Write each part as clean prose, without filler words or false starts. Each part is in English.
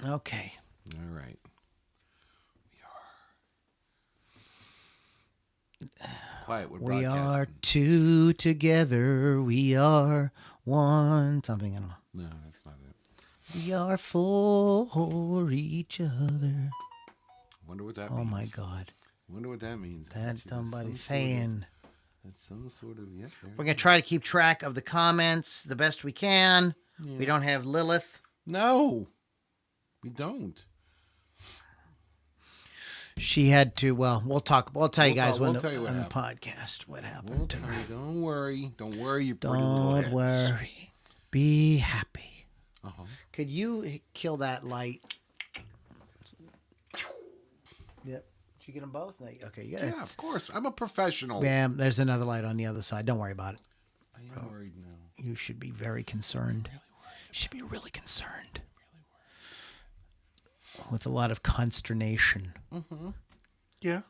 Okay. All right. We are quiet. We're We broadcasting. are two together. We are one. Something, I don't know. No, that's not it. We are for each other. Wonder what that Oh, means. my God. Wonder what that means. That somebody's Some sort of- saying. That's some sort of, yep. We're going to try to keep track of the comments the best we can. Yeah. We don't have Lilith. No, we don't. She had to, well, we'll tell you guys we'll when tell you what on the happened. podcast what happened to her. Don't worry. Don't worry, you pretty little Don't heads. worry. Be happy. Uh-huh. Could you kill that light? Yep. Did you get them both? No, okay. Yeah, of course. I'm a professional. Bam. There's another light on the other side. Don't worry about it. I am worried now. You should be very concerned. Really worried. You should be really concerned. With a lot of consternation. Mm-hmm. Yeah.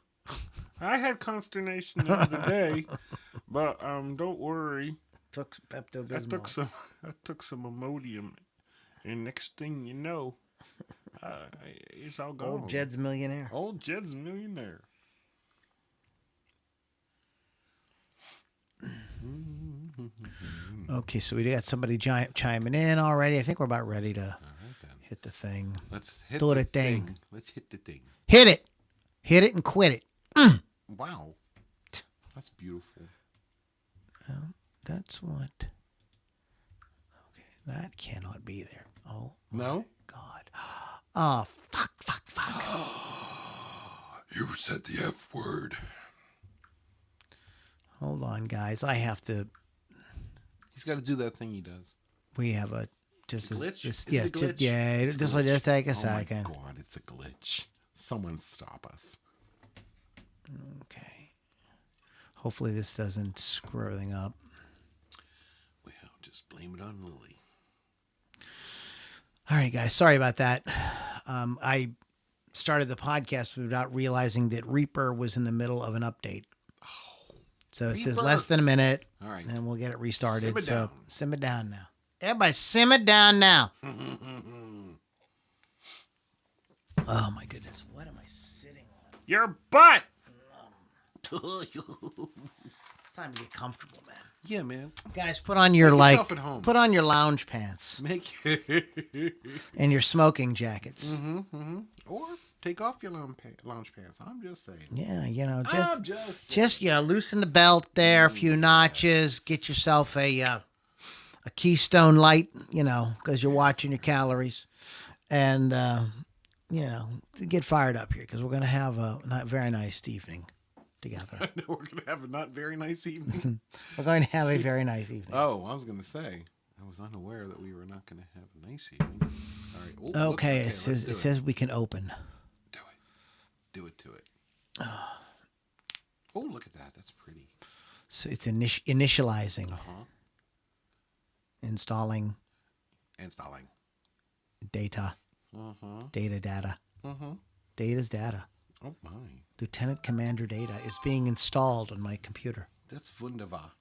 I had consternation the other day, but don't worry. Took Pepto-Bismol. I took some Imodium, and next thing you know, it's all gone. Old Jed's millionaire. Old Jed's millionaire. Okay, so we got somebody chiming in already. I think we're about ready to All right, then. hit the thing. Let's hit Do the the thing. thing. Let's hit the thing. Hit it. Hit it and quit it. Wow. That's beautiful. Well, that's what. Okay, that cannot be there. Oh, No? God. Oh, fuck. You said the F word. Hold on, guys. I have to. He's got to do that thing he does. We have a. Just Glitch? Just, Is yeah, it a glitch? yeah. It's a This will glitch. just take a Oh second. my God, it's a glitch. Someone stop us. Okay. Hopefully this doesn't screw everything up. Well, just blame it on Lily. All right, guys. Sorry about that. I started the podcast without realizing that Reaper was in the middle of an update. So it says Reaper. less than a minute. All right. And we'll get it restarted. Simmer down. Simmer down now. Everybody simmer down now. Oh, my goodness. What am I sitting on? Your butt! It's time to get comfortable, man. Yeah, man. Guys, put on your Make yourself at home. put on your lounge pants Make and your smoking jackets. or take off your lounge pants. I'm just saying. Yeah, I'm just saying. loosen the belt there, a few notches, get yourself a Keystone Light, because you're watching your calories, and get fired up here because we're gonna have a not very nice evening together. I know we're going to have a not very nice evening. We're going to have a very nice evening. Oh, I was going to say, I was unaware that we were not going to have a nice evening. All right. Oh, Okay, it let's says do it says we can open. Do it. Do it to it. Oh, look at that. That's pretty. So it's initializing, Uh-huh. installing Installing. data, Uh-huh. data. Uh-huh. Data's data. Oh, my. Lieutenant Commander data is being installed on my computer. That's wunderbar.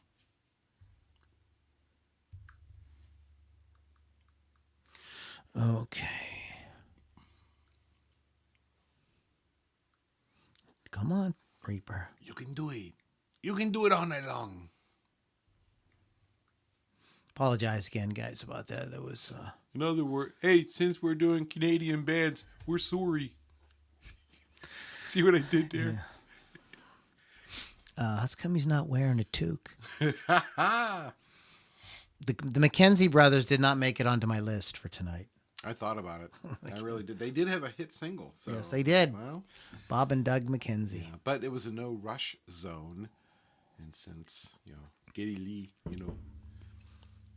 Okay. Come on, Reaper. You can do it. You can do it all night long. Apologize again, guys, about that. That was In other words, hey, since we're doing Canadian bands, we're sorry. See what I did there? how come he's not wearing a toque? The Mckenzie Brothers did not make it onto my list for tonight. I thought about it. I really did. They did have a hit single. So, Yes, they did. Well, Bob and Doug McKenzie. yeah, but it was a no rush zone. And since, Geddy Lee,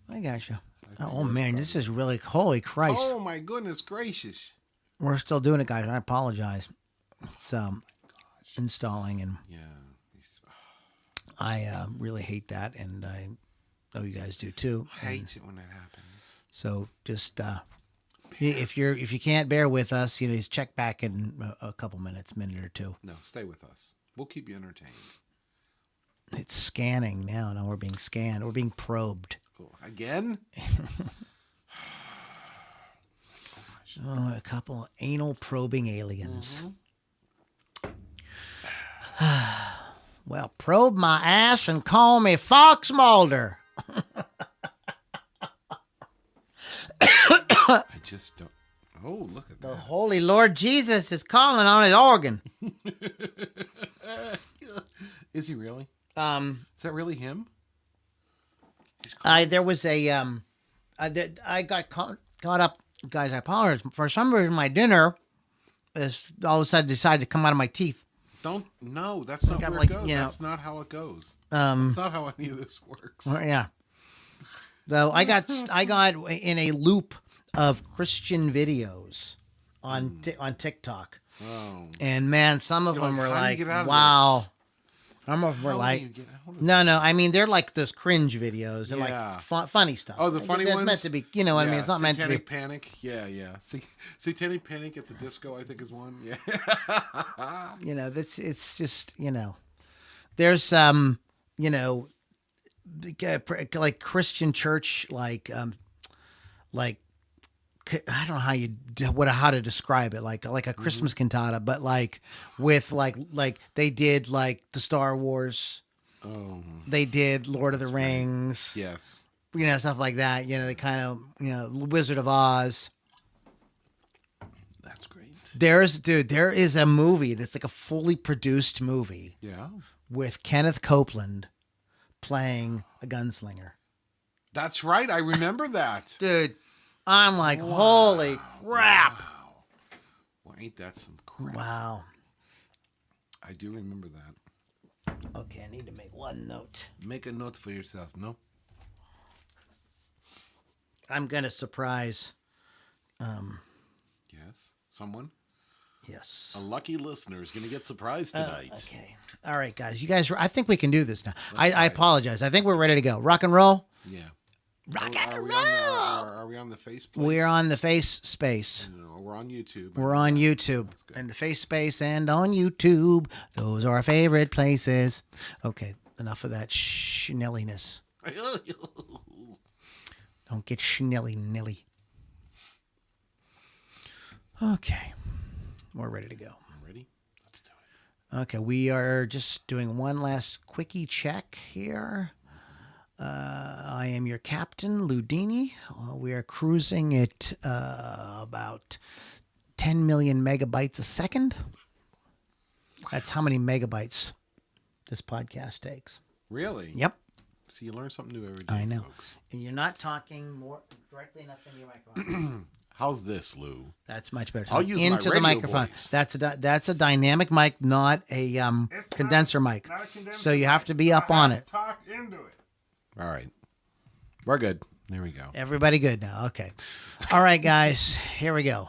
I gotcha. I Oh, figured man, this is really, holy Christ. Oh, my goodness gracious. We're still doing it, guys. I apologize. It's installing, and Yeah. I really hate that, and I know you guys do too. I hate it when that happens. So just if you can't bear with us, just check back in a couple minutes, minute or two. No, stay with us. We'll keep you entertained. It's scanning now. Now we're being scanned. We're being probed. Oh, again? Oh, a couple of anal probing aliens. Well, probe my ass and call me Fox Mulder. I just don't. Oh, look at The that. Holy Lord Jesus is calling on his organ. Is he really? Is that really him? There was a I got caught up, guys. I apologize. For some reason, my dinner is all of a sudden decided to come out of my teeth. No, that's not I'm where like, it goes. you know, That's not how it goes. That's not how any of this works. Well, yeah. So I got in a loop of Christian videos on TikTok, and man, some of them were like, how do you like, get out of wow. this? Some of them were How do like, you get out of no. I mean, they're like those cringe videos and Yeah. like funny stuff. Oh, the funny That's ones? meant to be, you know what I mean? It's not meant to be. Satanic Panic. Yeah. Satanic Panic at the disco, I think, is one. Yeah. You know, it's just, you know, there's you know, like Christian church, like I don't know how to describe it, like a Christmas cantata, but like with like they did like the Star Wars, they did Lord of the Rings, Yes. you know, stuff like that. You know, they kind of, you know, Wizard of Oz. That's great. There is a movie that's like a fully produced movie Yeah. with Kenneth Copeland playing a gunslinger. That's right. I remember that. Dude, I'm like, holy crap. Wow. Well, ain't that some crap? Wow. I do remember that. Okay, I need to make one note. Make a note for yourself, no? I'm going to surprise. Yes. Someone? Yes. A lucky listener is going to get surprised tonight. Okay. All right, guys. You guys, I think we can do this now. I try it. apologize. I think we're ready to go. Rock and roll. Yeah. Rock Are and we roll. are we on the face place? We're on the face space. No, we're on YouTube. We're on YouTube. And the face space and on YouTube. Those are our favorite places. Okay. Enough of that schnelliness. Don't get schnelly-nilly. Okay. We're ready to go. Ready? Let's do it. Okay, we are just doing one last quickie check here. I am your captain, Loudini. We are cruising at about 10 million megabytes a second. That's how many megabytes this podcast takes. Really? Yep. See, you learn something new every day, I know. folks. And you're not talking more directly enough into your microphone. How's this, Lou? That's much better. I'll use my into the radio microphone. voice. That's a dynamic mic, not a condenser mic. Not a condenser So you have mic. to be up on it. Talk into it. All right. We're good. There we go. Everybody good now. Okay. All right, guys. Here we go.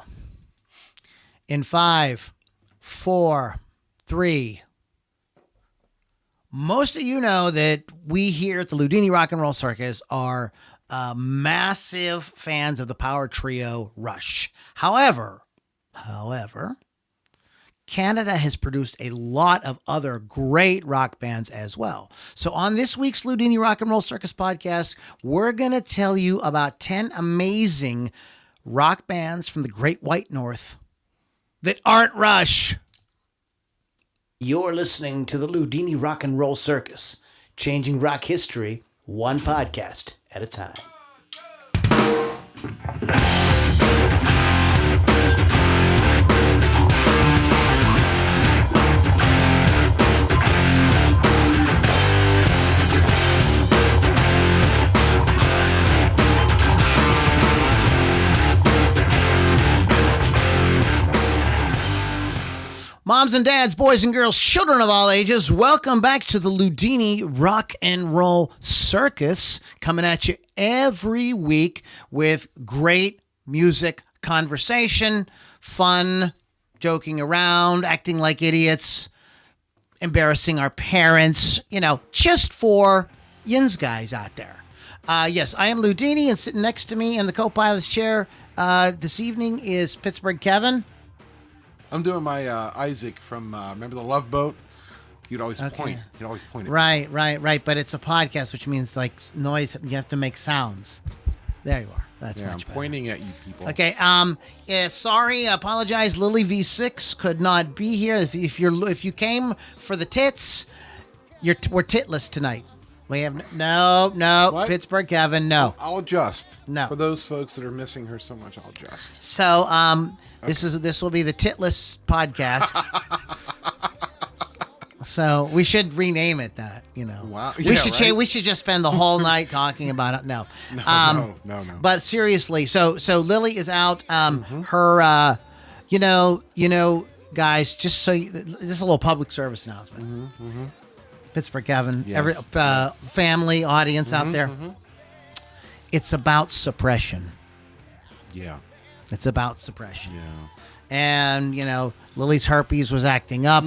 In 5, 4, 3. Most of you know that we here at the Loudini Rock and Roll Circus are massive fans of the power trio Rush. However, Canada has produced a lot of other great rock bands as well. So on this week's Loudini Rock and Roll Circus podcast, we're going to tell you about 10 amazing rock bands from the Great White North that aren't Rush. You're listening to the Loudini Rock and Roll Circus, changing rock history one podcast at a time. Moms and dads, boys and girls, children of all ages, welcome back to the Loudini Rock and Roll Circus, coming at you every week with great music, conversation, fun, joking around, acting like idiots, embarrassing our parents, you know, just for yins guys out there. Yes, I am Loudini, and sitting next to me in the co-pilot's chair this evening is Pittsburgh Kevin. I'm doing my Isaac from, remember the Love Boat? You'd always point. You'd always point at Right. But it's a podcast, which means like noise. You have to make sounds. There you are. That's I'm much better. pointing at you people. Okay. Sorry. Apologize. Lily V6 could not be here. If you came for the tits, we're titless tonight. We have no What? Pittsburgh Kevin. No. I'll adjust. No. For those folks that are missing her so much, I'll adjust. So this will be the titless podcast. So we should rename it that, Wow. We Yeah, should right? We should just spend the whole night talking about it. No. No. But seriously, so Lily is out. Her, guys, just so this is a little public service announcement. Pittsburgh Kevin, Yes, every family audience out there. It's about suppression. Yeah. It's about suppression. Yeah. And Lily's herpes was acting up,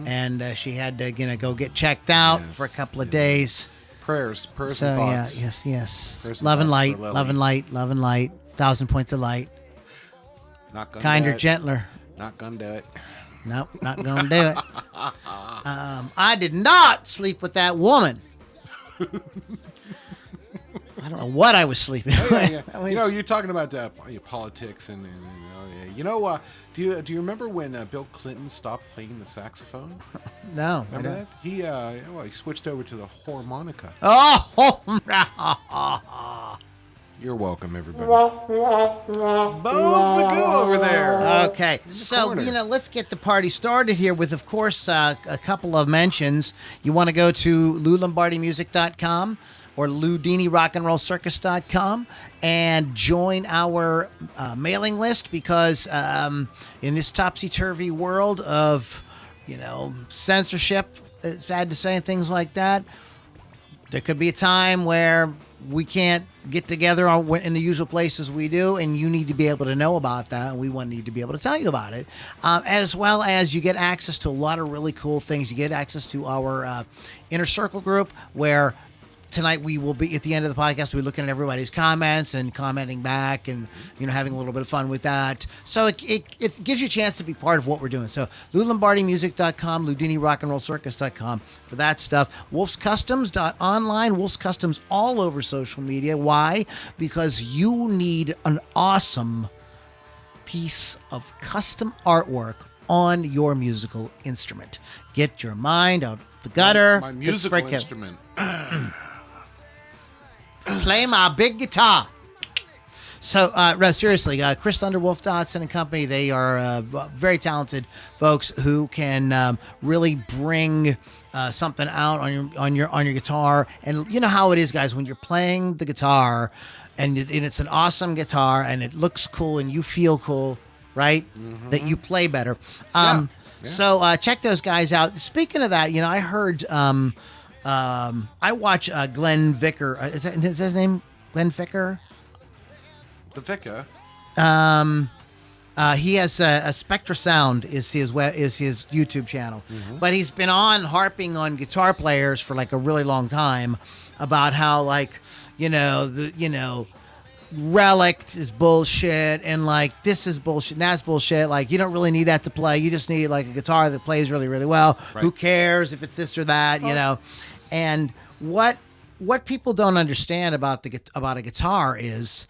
and she had to go get checked out Yes, for a couple of days. Prayers So and yeah, thoughts. yes. Prayers and Love and thoughts light, for Lily. love and light, love and light. 1,000 points of light. Not gonna Kinder, do it. gentler. Not gonna do it. Nope, not gonna do it. I did not sleep with that woman. I don't know what I was sleeping. Yeah. I mean, You're talking about politics and do you remember when Bill Clinton stopped playing the saxophone? no. I Remember don't. that? He switched over to the harmonica. Oh, You're welcome, everybody. Bones Magoo over there. okay. So, corner. let's get the party started here with, of course, a couple of mentions. You want to go to LouLombardiMusic.com or LoudiniRockandRollCircus.com and join our mailing list because in this topsy-turvy world of, censorship, it's sad to say, and things like that, there could be a time where we can't get together in the usual places we do, and you need to be able to know about that, and we need to be able to tell you about it. As well as you get access to a lot of really cool things. You get access to our Inner Circle group, where tonight we will be, at the end of the podcast, we'll be looking at everybody's comments and commenting back and, having a little bit of fun with that. So it gives you a chance to be part of what we're doing. So LouLombardiMusic.com, LoudiniRockandRollCircus.com for that stuff. WolfsCustoms.online, Wolf's Customs all over social media. Why? Because you need an awesome piece of custom artwork on your musical instrument. Get your mind out the gutter. My musical instrument. Play my big guitar. So, seriously, Chris Thunderwolf Dotson and company, they are very talented folks who can really bring something out on your guitar. And you know how it is, guys, when you're playing the guitar and it's an awesome guitar and it looks cool and you feel cool, right? That you play better. Yeah. So check those guys out. Speaking of that, I heard... I watch Glenn Vicker. Is his name Glenn Vicker? The Vicar. He has a Spectra Sound is his YouTube channel, but he's been harping on guitar players for like a really long time about how Relic is bullshit and like this is bullshit and that's bullshit. Like you don't really need that to play. You just need like a guitar that plays really, really well. Right. Who cares if it's this or that, And what people don't understand about a guitar is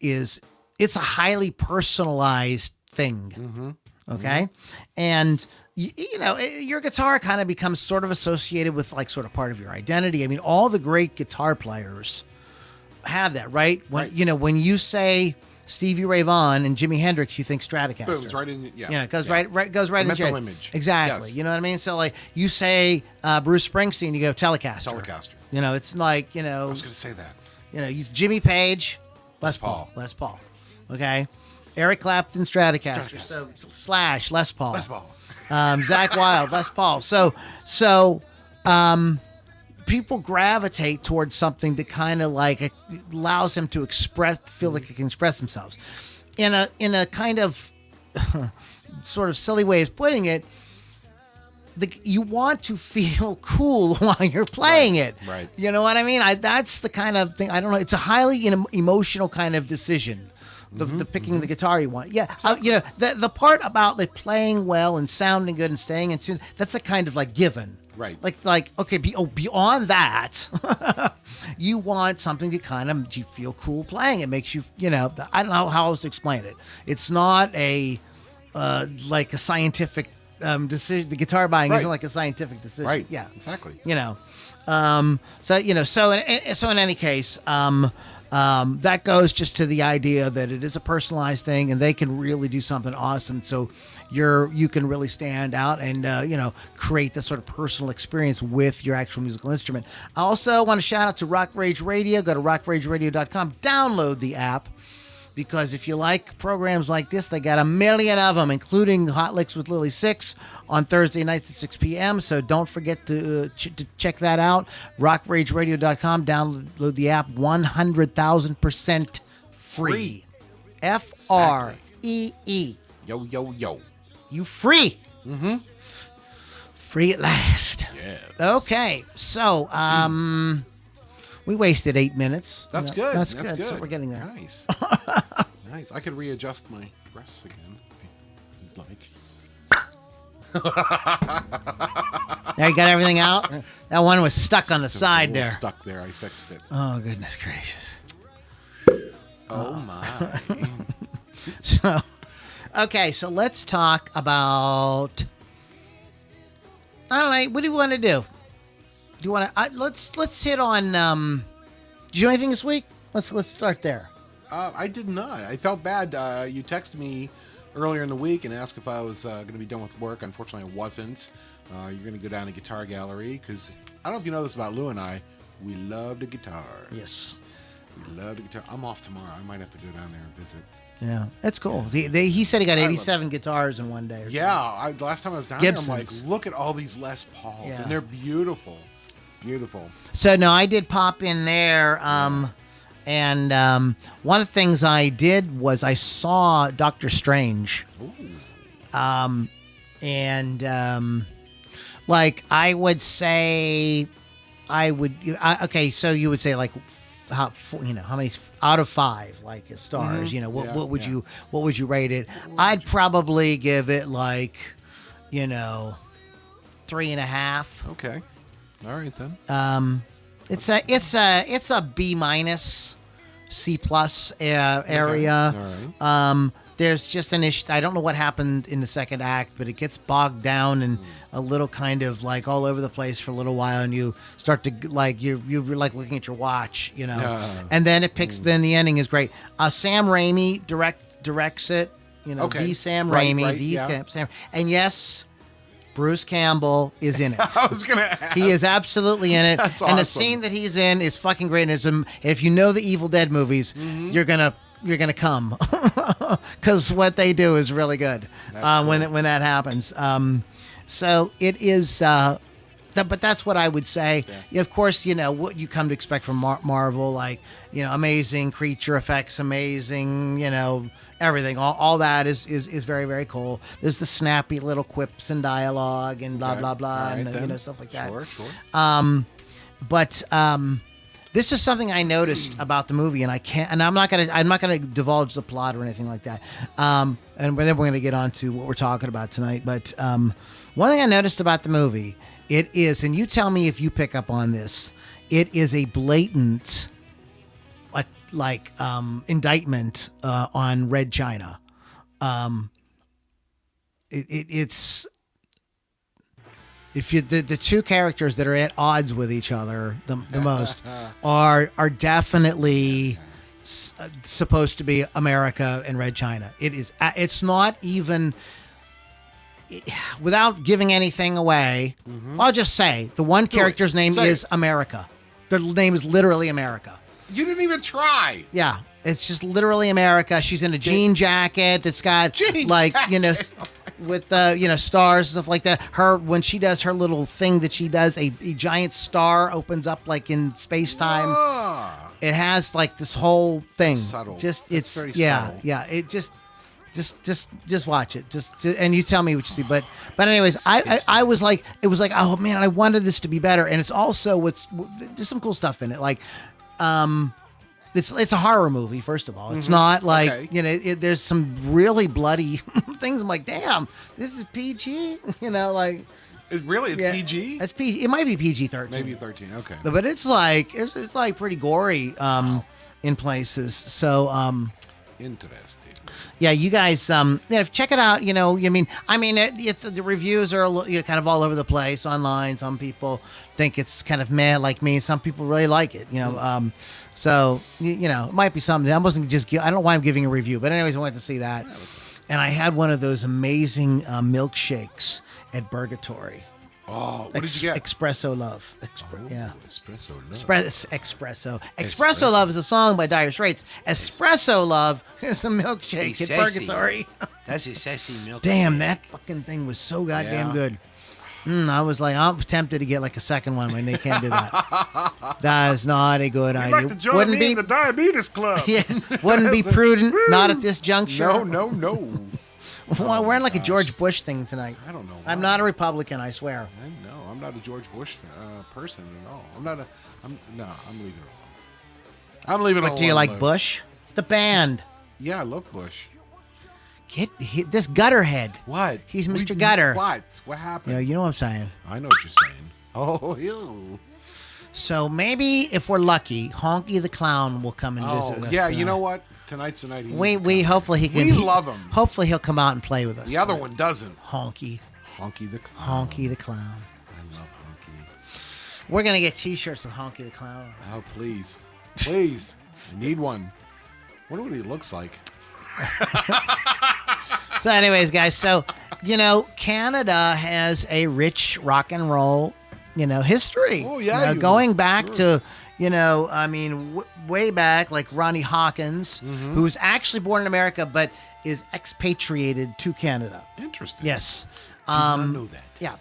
it's a highly personalized thing. Okay? And your guitar kind of becomes sort of associated with like sort of part of your identity. I mean, all the great guitar players have that, right? When you say Stevie Ray Vaughan and Jimi Hendrix, you think Stratocaster. Boom, it's right in. It goes right in mental your image. Exactly. Yes. You know what I mean? So like you say Bruce Springsteen, you go Telecaster. Telecaster. It's like I was going to say that. Use Jimmy Page, Les Paul. Okay. Eric Clapton, Stratocaster. So Slash, Les Paul. Zach Wilde, Les Paul. So people gravitate towards something that kind of like allows them to feel like they can express themselves in a kind of sort of silly way of putting it. You want to feel cool while you're playing it. Right. You know what I mean? That's the kind of thing. I don't know. It's a highly emotional kind of decision. The picking the guitar you want. Yeah. The part about like playing well and sounding good and staying in tune, that's a kind of like given. Right. Like okay, beyond that, You want something to kind of you feel cool playing. It makes you, I don't know how else to explain it. It's not a like a scientific decision. The guitar buying isn't like a scientific decision. Right. Yeah. Exactly. So in any case, that goes just to the idea that it is a personalized thing, and they can really do something awesome. So you can really stand out and create this sort of personal experience with your actual musical instrument. I also want to shout out to Rock Rage Radio. Go to rockrageradio.com, download the app. Because if you like programs like this, they got a million of them, including Hot Licks with Lily 6 on Thursday nights at 6 p.m. So don't forget to check that out. RockRageRadio.com. Download the app. 100,000% free. Free. Yo, yo, yo. You free. Mm-hmm. Free at last. Yes. Okay. So, we wasted 8 minutes. That's good. That's good. So we're getting there. Nice. Nice. I could readjust my breasts again if you'd like. There, you got everything out? That one was stuck on the side there. Stuck there. I fixed it. Oh, goodness gracious. Oh, my. So, okay, so let's talk about... I don't know. What do you want to do? Do you want to... let's hit on... did you do anything this week? Let's start there. I did not. I felt bad. You texted me earlier in the week and asked if I was going to be done with work. Unfortunately, I wasn't. You're going to go down to Guitar Gallery because I don't know if you know this about Lou and I. We love the guitar. Yes. We love the guitar. I'm off tomorrow. I might have to go down there and visit. Yeah, that's cool. He said he got 87 guitars in one day. Yeah, the last time I was down Gibsons. there, I'm like, look at all these Les Pauls, Yeah. and they're beautiful. Beautiful. So, no, I did pop in there, and one of the things I did was I saw Doctor Strange. Ooh. Like, I would say, okay, so you would say, like, how many out of 5 like stars? Mm-hmm. What would you rate it? I'd probably give it like 3.5. Okay. All right then. It's a B minus, C plus area. Okay. All right. There's just an issue. I don't know what happened in the second act, but it gets bogged down and a little kind of like all over the place for a little while, and you start to like you're like looking at your watch, and then it picks. Then the ending is great. Sam Raimi directs it. Okay. The Sam Right, Raimi. right, Sam, and yes, Bruce Campbell is in it. I was gonna ask. He is absolutely in it. That's and the awesome. scene that he's in is fucking great. And if you know the Evil Dead movies, you're gonna come because what they do is really good when that happens. So it is. But that's what I would say. Yeah, of course, what you come to expect from Marvel, like amazing creature effects, amazing, everything. All that is very, very cool. There's the snappy little quips and dialogue and blah blah blah, Right, and stuff like that. Sure. But this is something I noticed about the movie, and I'm not gonna divulge the plot or anything like that. And then we're gonna get on to what we're talking about tonight. But one thing I noticed about the movie, it is, and you tell me if you pick up on this, it is a blatant indictment on Red China. It's if you the two characters that are at odds with each other the most are definitely supposed to be America and Red China. It's not even without giving anything away. I'll just say the one character's name is America. Their name is literally America. You didn't even try. Yeah, it's just literally America. She's in a jean jacket that's got with stars and stuff like that. When she does her little thing that she does, a giant star opens up like in space time. It has like this whole thing. Subtle. It's very yeah, subtle. yeah. It just watch it. Just and you tell me what you see. But anyways, I was like, it was like, oh man, I wanted this to be better. And it's also there's some cool stuff in it. Like, it's a horror movie. First of all, it's not like there's some really bloody things. I'm like, damn, this is PG. Really? It's PG? It's PG. It might be PG-13. Maybe 13. Okay. But it's like pretty gory in places. So Interesting. yeah, you guys check it out. It's the reviews are kind of all over the place online. Some people think it's kind of meh like me. Some people really like it. So it might be something. I don't know why I'm giving a review, but anyways, I wanted to see that. And I had one of those amazing milkshakes at Burgatory. Oh, what did you get? Espresso Love. Yeah. Espresso Love. Espresso. Espresso Love is a song by Dire Straits. Espresso Love is a milkshake at Purgatory. That's a sassy milkshake. Damn, that fucking thing was so goddamn good. I was tempted to get like a second one when they can't do that. That is not a good idea. You'd like to join me in the diabetes club. Yeah, wouldn't be prudent. Not at this juncture. No. We're wearing like a George Bush thing tonight. I don't know. I'm not a Republican, I swear. No, I'm not a George Bush person at all. I'm leaving it alone. I'm leaving it alone. But do you like Bush? The band. Yeah, I love Bush. Get this Gutterhead. What? He's Mr. Gutter. What happened? Yeah, you know what I'm saying. I know what you're saying. Oh, ew. So maybe if we're lucky, Honky the Clown will come and visit us. Yeah, you know what? Tonight's the night. We hopefully he can. We love him. Hopefully he'll come out and play with us. The other one doesn't. Honky the Clown. Honky the Clown. I love Honky. We're gonna get T-shirts with Honky the Clown. Oh please, please, I need one. I wonder what he looks like. So, anyways, guys. So, Canada has a rich rock and roll, history. Oh yeah, going back to. Way back, like Ronnie Hawkins, who was actually born in America but is expatriated to Canada. Interesting. Yes. Did not know that. Yeah.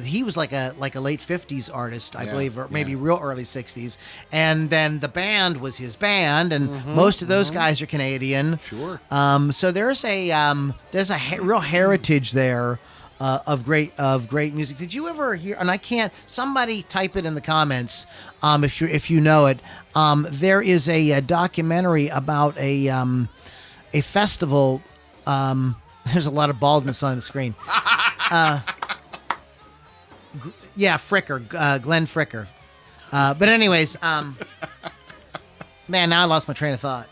He was like a late 50s artist, I believe, or maybe real early 60s. And then the band was his band, and most of those guys are Canadian. Sure. So there's a real heritage there. Of great music. Did you ever hear? And I can't. Somebody type it in the comments if you know it. There is a documentary about a festival. There's a lot of baldness on the screen. Fricker, Glenn Fricker. But anyways, man, now I lost my train of thought.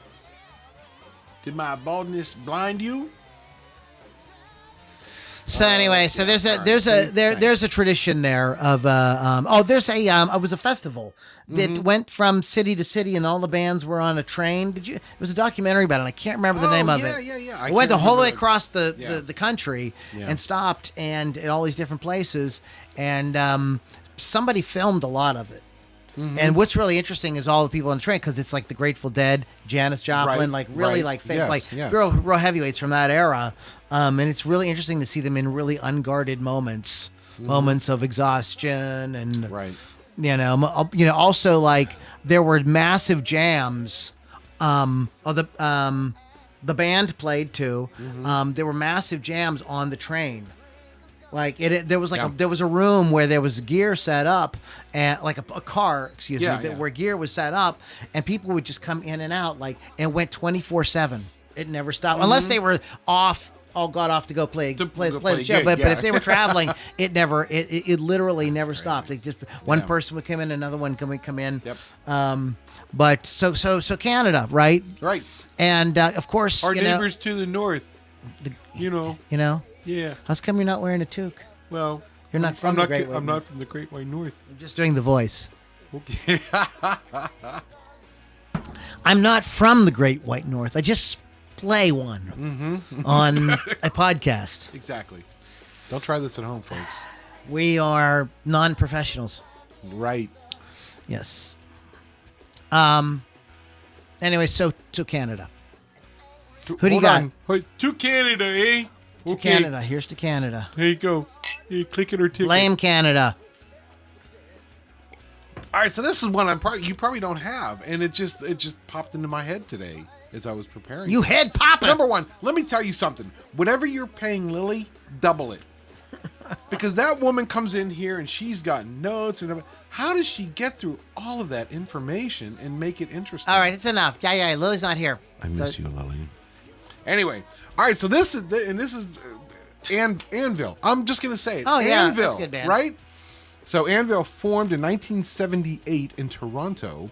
Did my baldness blind you? So anyway, so there's a tradition there of it was a festival that went from city to city and all the bands were on a train. It was a documentary about it. I can't remember the name of it. Yeah. It went the whole way across the country and stopped and at all these different places, and somebody filmed a lot of it. And what's really interesting is all the people on the train, because it's like the Grateful Dead, Janis Joplin, real heavyweights from that era. And it's really interesting to see them in really unguarded moments of exhaustion, and also like there were massive jams. The band played too. There were massive jams on the train. Like there was there was a room where there was gear set up, and like a car, where gear was set up, and people would just come in and out and went 24/7. It never stopped unless they were got off to go play the show. But if they were traveling, it literally never stopped. It just one person would come in, another one come in. Yep. But so Canada, right? Right. And of course, our neighbors to the north. Yeah. How's come you're not wearing a toque? Well, you're not from the Great White North. I'm not from the Great White North. I'm just doing the voice. Okay. I'm not from the Great White North. I just play one on a podcast. Exactly. Don't try this at home, folks. We are non-professionals. Right. Yes. Anyway, so to Canada. Who do you got? To Canada, eh? To Canada. Here's to Canada. There you go. You click it or ticket. Blame Canada. All right, so this is one you probably don't have, and it just popped into my head today as I was preparing. You head popping. Number one, let me tell you something. Whatever you're paying Lily, double it, because that woman comes in here and she's got notes and everything. How does she get through all of that information and make it interesting? All right, it's enough. Yeah, Lily's not here. I miss you, Lily. Anyway, all right, so this is And Anvil. I'm just going to say it. Oh, yeah, Anvil, that's a good band. right? So Anvil formed in 1978 in Toronto.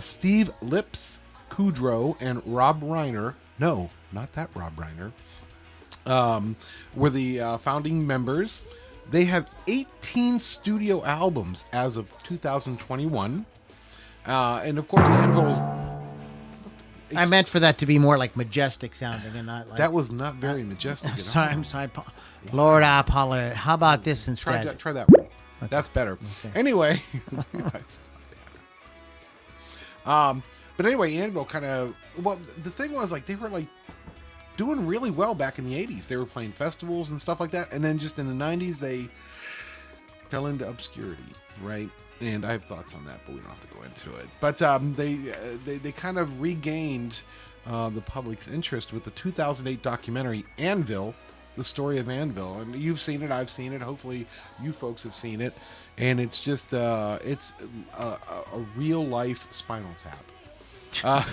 Steve Lips, Kudrow, and Rob Reiner. No, not that Rob Reiner. Were the founding members. They have 18 studio albums as of 2021. And of course, Anvil's... I meant for that to be more like majestic sounding and not like... That was not very majestic at all. Sorry, I'm sorry. Lord, I apologize. How about this instead? Try that one. Okay. That's better. Okay. Anyway. But anyway, Anvil kind of... Well, the thing was, like, they were, like, doing really well back in the 80s. They were playing festivals and stuff like that. And then just in the 90s, they fell into obscurity, right? And I have thoughts on that, but we don't have to go into it. But they kind of regained the public's interest with the 2008 documentary Anvil, the story of Anvil. And you've seen it, I've seen it. Hopefully you folks have seen it. And it's just it's a real life Spinal Tap.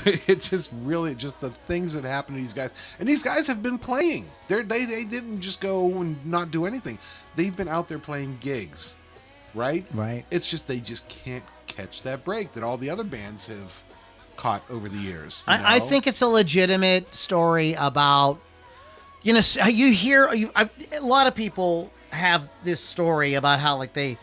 It's just really just the things that happen to these guys. And these guys have been playing. They didn't just go and not do anything. They've been out there playing gigs. Right? It's just they just can't catch that break that all the other bands have caught over the years. I think it's a legitimate story about, you hear a lot of people have this story about how like they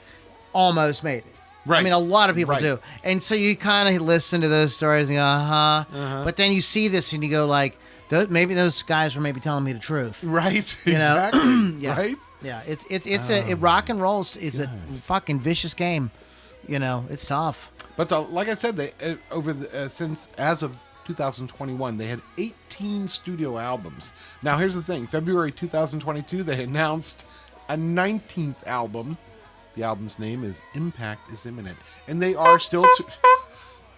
almost made it. Right. I mean, a lot of people do. And so you kind of listen to those stories and go, But then you see this and you go like, maybe those guys were maybe telling me the truth. Right. Exactly. Yeah. Right. Yeah. It's rock and roll is a fucking vicious game. It's tough. But like I said, they since as of 2021, they had 18 studio albums. Now here's the thing: February 2022, they announced a 19th album. The album's name is Impact is Imminent, and they are still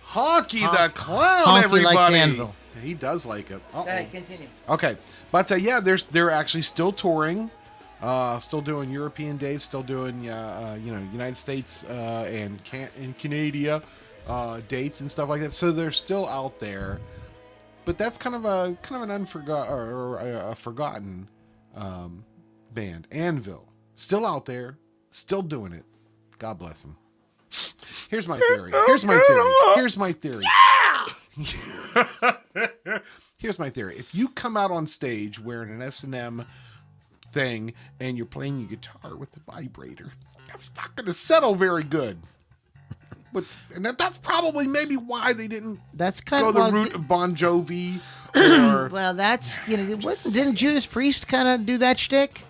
Honky the Clown. Honky everybody. likes Anvil. He does like it. Uh-oh. Okay, continue. Okay, but they're actually still touring, still doing European dates, still doing United States and Canada dates and stuff like that. So they're still out there, but that's kind of an forgotten band. Anvil still out there, still doing it. God bless them. Here's my theory. Here's my theory. Here's my theory. If you come out on stage wearing an S&M thing and you're playing your guitar with the vibrator, that's not going to settle very good. And that's probably maybe why they didn't go the route of Bon Jovi. Or well, that's didn't Judas Priest kind of do that shtick?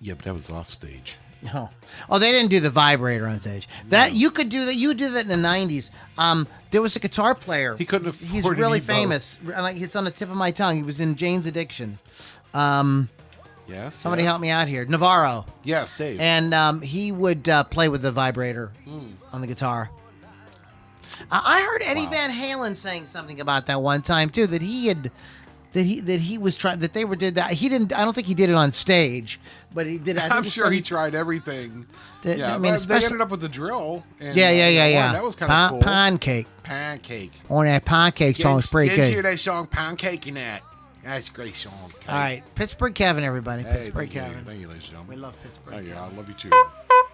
Yeah, but that was off stage. No. Oh, they didn't do the vibrator on stage. That you could do that. You did that in the 90s. There was a guitar player. He couldn't afford. He's really famous. It's on the tip of my tongue. He was in Jane's Addiction. Yes. Somebody help me out here. Navarro. Yes, Dave. And he would play with the vibrator on the guitar. I heard Eddie Van Halen saying something about that one time too. That he had. That he was trying. That they did that. He didn't. I don't think he did it on stage, but he did. I'm sure he tried everything. I mean, mean, they ended up with the drill. And, yeah. That was kind of cool. Pancake. On that pancake song is pretty good. Hear that song, Pancake, in that. That's a great song. All right, Pittsburgh Kevin, everybody. Hey, Pittsburgh Kevin. Thank you, ladies and gentlemen. We love Pittsburgh. Oh yeah, I love you too.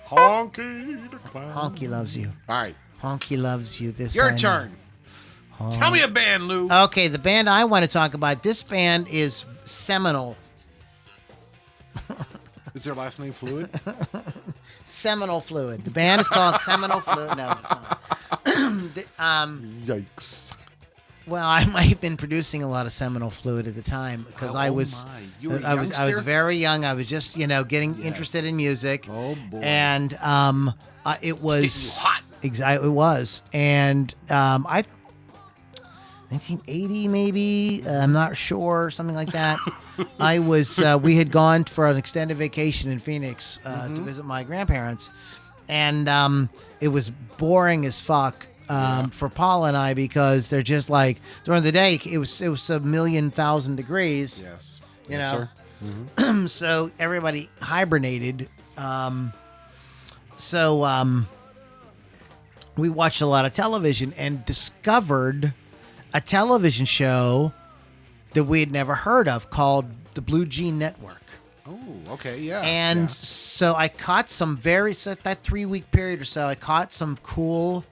Honky the Clown. Honky loves you. All right, Honky loves you. Your turn. Tell me a band, Lou. Okay, the band I want to talk about. This band is seminal. Is their last name Fluid? Seminal Fluid. The band is called Seminal Fluid. No. Yikes. Well, I might have been producing a lot of seminal fluid at the time because I was very young. I was just getting interested in music. Oh boy! And it was hot. Exactly, it was, and 1980 maybe. I'm not sure, something like that. I was. We had gone for an extended vacation in Phoenix to visit my grandparents, and it was boring as fuck. For Paul and I, because they're just like during the day it was 1,000,000 degrees. Yes. You yes, know. Sir. So everybody hibernated. We watched a lot of television and discovered a television show that we had never heard of called the Blue Jean Network. Oh, okay, yeah. And yeah. so I caught some that 3-week period or so, I caught some cool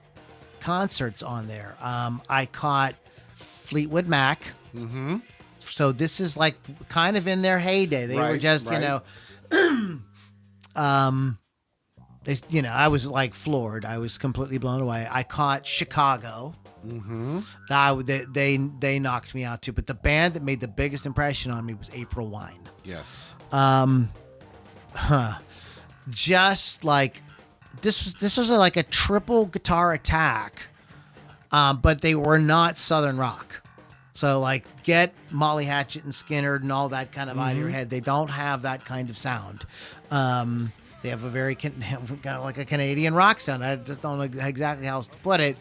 concerts on there. I caught Fleetwood Mac. Mm-hmm. So this is like kind of in their heyday. They were just, I was like floored. I was completely blown away. I caught Chicago. Mm-hmm. They knocked me out too. But the band that made the biggest impression on me was April Wine. Yes. Just like this was like a triple guitar attack, but they were not Southern rock. So like get Molly Hatchet and Skinner and all that kind of out of your head. They don't have that kind of sound. They have a very like a Canadian rock sound. I just don't know exactly how else to put it.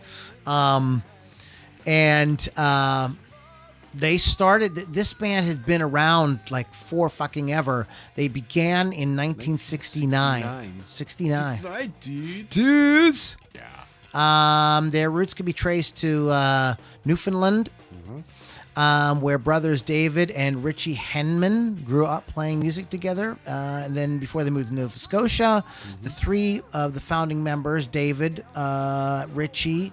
They started. This band has been around like for fucking ever. They began in 1969. 69, dudes. Yeah. Their roots could be traced to Newfoundland, where brothers David and Richie Henman grew up playing music together. And then before they moved to Nova Scotia, the three of the founding members, David, Richie,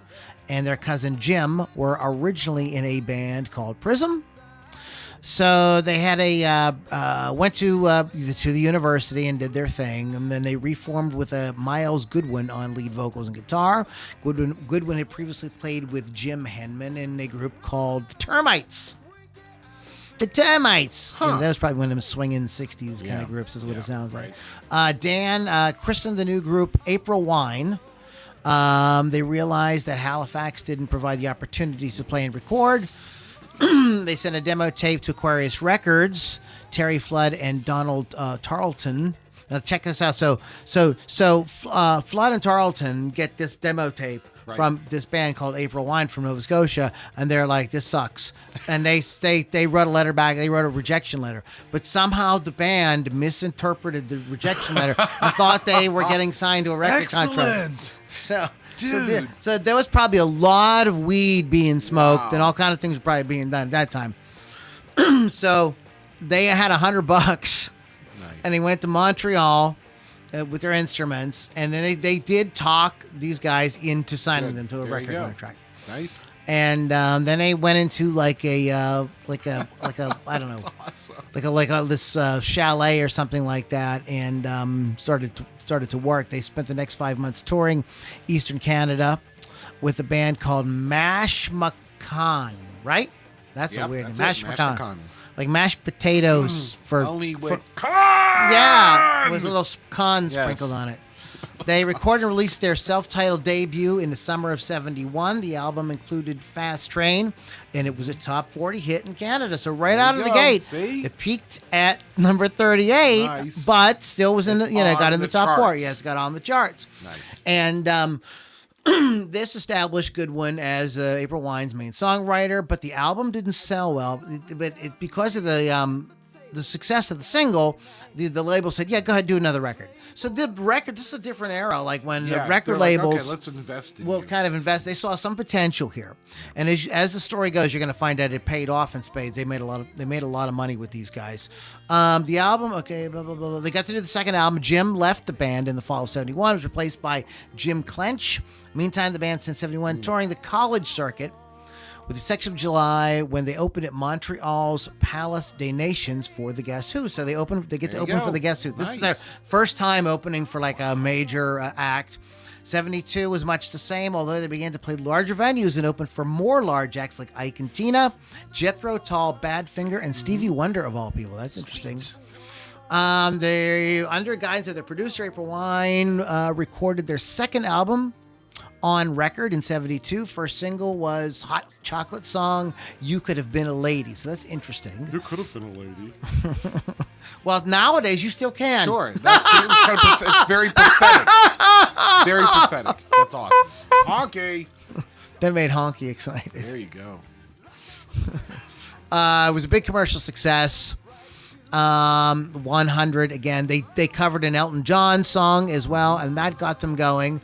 and their cousin Jim, were originally in a band called Prism. So they had went to the university and did their thing, and then they reformed with Miles Goodwin on lead vocals and guitar. Goodwin had previously played with Jim Henman in a group called the Termites. The Termites. Huh. That was probably one of them swinging 60s kind of groups, is what it sounds like. Dan christened the new group April Wine. They realized that Halifax didn't provide the opportunities to play and record. They sent a demo tape to Aquarius Records, Terry Flood and Donald Tarleton. Now check this out. So Flood and Tarleton get this demo tape from this band called April Wine from Nova Scotia, and they're like, "This sucks," and they wrote a letter back. They wrote a rejection letter, but somehow the band misinterpreted the rejection letter and thought they were getting signed to a record contract. So there was probably a lot of weed being smoked and all kind of things were probably being done at that time. So they had $100, and they went to Montreal with their instruments, and then they did talk these guys into signing them to a record contract. Nice. And then they went into like a I don't know, awesome. like this chalet or something like that, and started to work. They spent the next 5 months touring Eastern Canada with a band called Mash Macan, right? That's a weird name. Mash Macan. Like mashed potatoes only with with a little con sprinkled on it. They recorded and released their self-titled debut in the summer of 71. The album included Fast Train, and it was a top 40 hit in Canada. So out of the gate, it peaked at number 38, but still was in the, got in the top 4. Yes, got on the charts. Nice. And this established Goodwin as April Wine's main songwriter, but the album didn't sell well. Because of the success of the single, the label said, "Yeah, go ahead, do another record." So the record, this is a different era. Like when the record labels, okay, let's invest in you. kind of invest. They saw some potential here, and as the story goes, you're going to find out it paid off in spades. They made a lot of money with these guys. The album, okay, blah blah blah. They got to do the second album. Jim left the band in the fall of 71. Was replaced by Jim Clench. Meantime, the band since 71 touring the college circuit, with the exception of July when they opened at Montreal's Palace des Nations for the Guess Who. So they get to open for the Guess Who. This is their first time opening for like a major act. 72 was much the same, although they began to play larger venues and opened for more large acts like Ike and Tina, Jethro Tull, Badfinger, and Stevie Wonder of all people. That's interesting. They, under guidance of their producer April Wine, recorded their second album on record in 72. First single was Hot Chocolate Song, You Could Have Been a Lady. So that's interesting. You could have been a lady. Well, nowadays you still can. Sure. It's very pathetic. Very pathetic. That's awesome. Honky. That made Honky excited. There you go. It was a big commercial success. 100 again. They covered an Elton John song as well, and that got them going.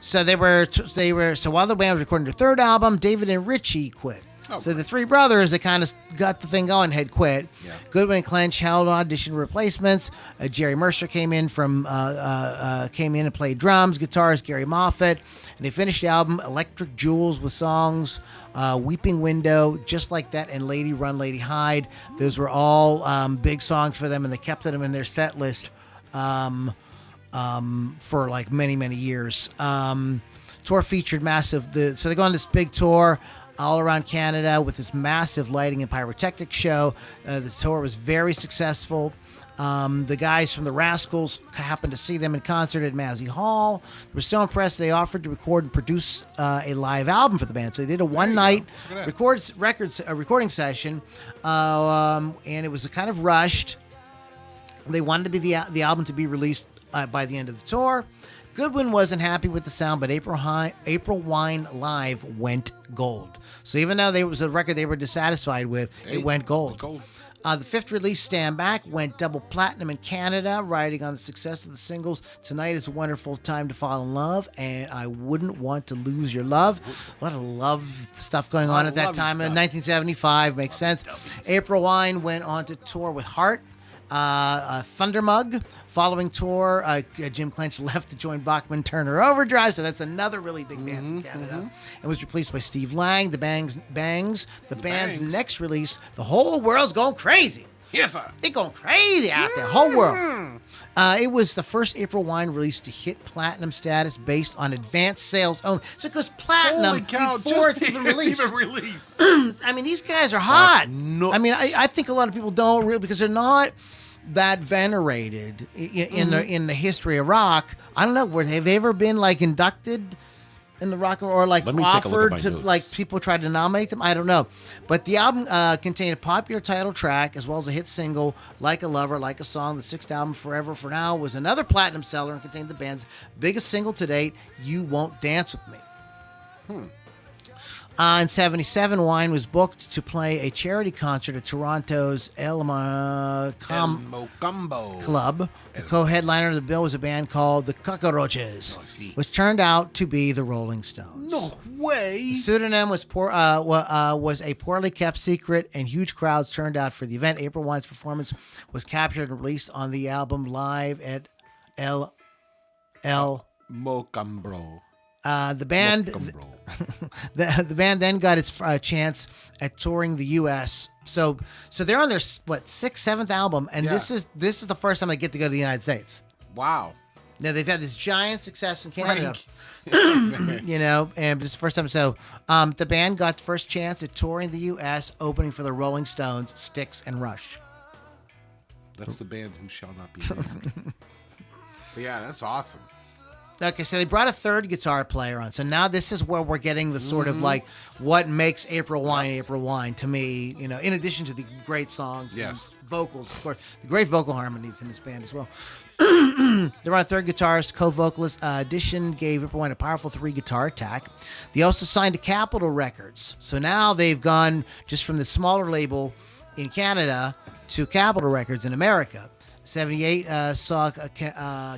So while the band was recording their third album, David and Richie quit. So the three brothers that kind of got the thing going had quit. Yeah. Goodwin and Clench held audition replacements. Jerry Mercer came in and played drums, guitars. Gary Moffat, and they finished the album Electric Jewels with songs Weeping Window, Just Like That, and Lady Run, Lady Hide. Those were all big songs for them, and they kept them in their set list for like many years. Tour featured massive. So they go on this big tour all around Canada with this massive lighting and pyrotechnics show. The tour was very successful. The guys from the Rascals happened to see them in concert at Massey Hall. They were so impressed they offered to record and produce a live album for the band. So they did a one-night recording session, and it was kind of rushed. They wanted to be the album to be released by the end of the tour. Goodwin wasn't happy with the sound, but April Wine Live went gold. So even though it was a record they were dissatisfied with, it went gold. The fifth release, Stand Back, went double platinum in Canada, riding on the success of the singles Tonight Is a Wonderful Time to Fall in Love and I Wouldn't Want to Lose Your Love. A lot of love stuff going on at that time. In 1975, makes sense. April Wine went on to tour with Heart. Thundermug. Following tour, Jim Clench left to join Bachman Turner Overdrive, so that's another really big band from Canada, and was replaced by Steve Lang. The Bangs. The band's next release, The Whole World's Going Crazy. Yes, sir. They're going crazy out there, whole world. It was the first April Wine release to hit platinum status based on advanced sales only. So it goes platinum Holy cow, before just it's even released. I mean, these guys are hot. nuts. I mean, I think a lot of people don't really, because they're not that venerated in the history of rock. I don't know. Have they ever been like inducted in the rock or like Let me take a look at offered my to notes. like people try to nominate them? I don't know. But the album contained a popular title track as well as a hit single, Like a Lover, Like a Song. The sixth album, Forever For Now, was another platinum seller and contained the band's biggest single to date, You Won't Dance With Me. In 1977, Wine was booked to play a charity concert at Toronto's El Mocambo Club. The co-headliner of the bill was a band called the Cockroaches, I see. which turned out to be the Rolling Stones. No way. The pseudonym was was a poorly kept secret, and huge crowds turned out for the event. April Wine's performance was captured and released on the album Live at El Mocambo. The band the band then got its chance at touring the U.S. So they're on their seventh album, and this is the first time they get to go to the United States. Wow. Now they've had this giant success in Canada, Frank. you know, and this is the first time. So the band got first chance at touring the U.S., opening for the Rolling Stones, Styx, and Rush. That's the band who shall not be named. But yeah, that's awesome. Okay, so they brought a third guitar player on. So now this is where we're getting the sort of like what makes April Wine to me, you know, in addition to the great songs Yes. and vocals, of course, the great vocal harmonies in this band as well. They brought a third guitarist, co-vocalist. Audition gave April Wine a powerful 3-guitar attack. They also signed to Capitol Records. So now they've gone just from the smaller label in Canada to Capitol Records in America. 78 saw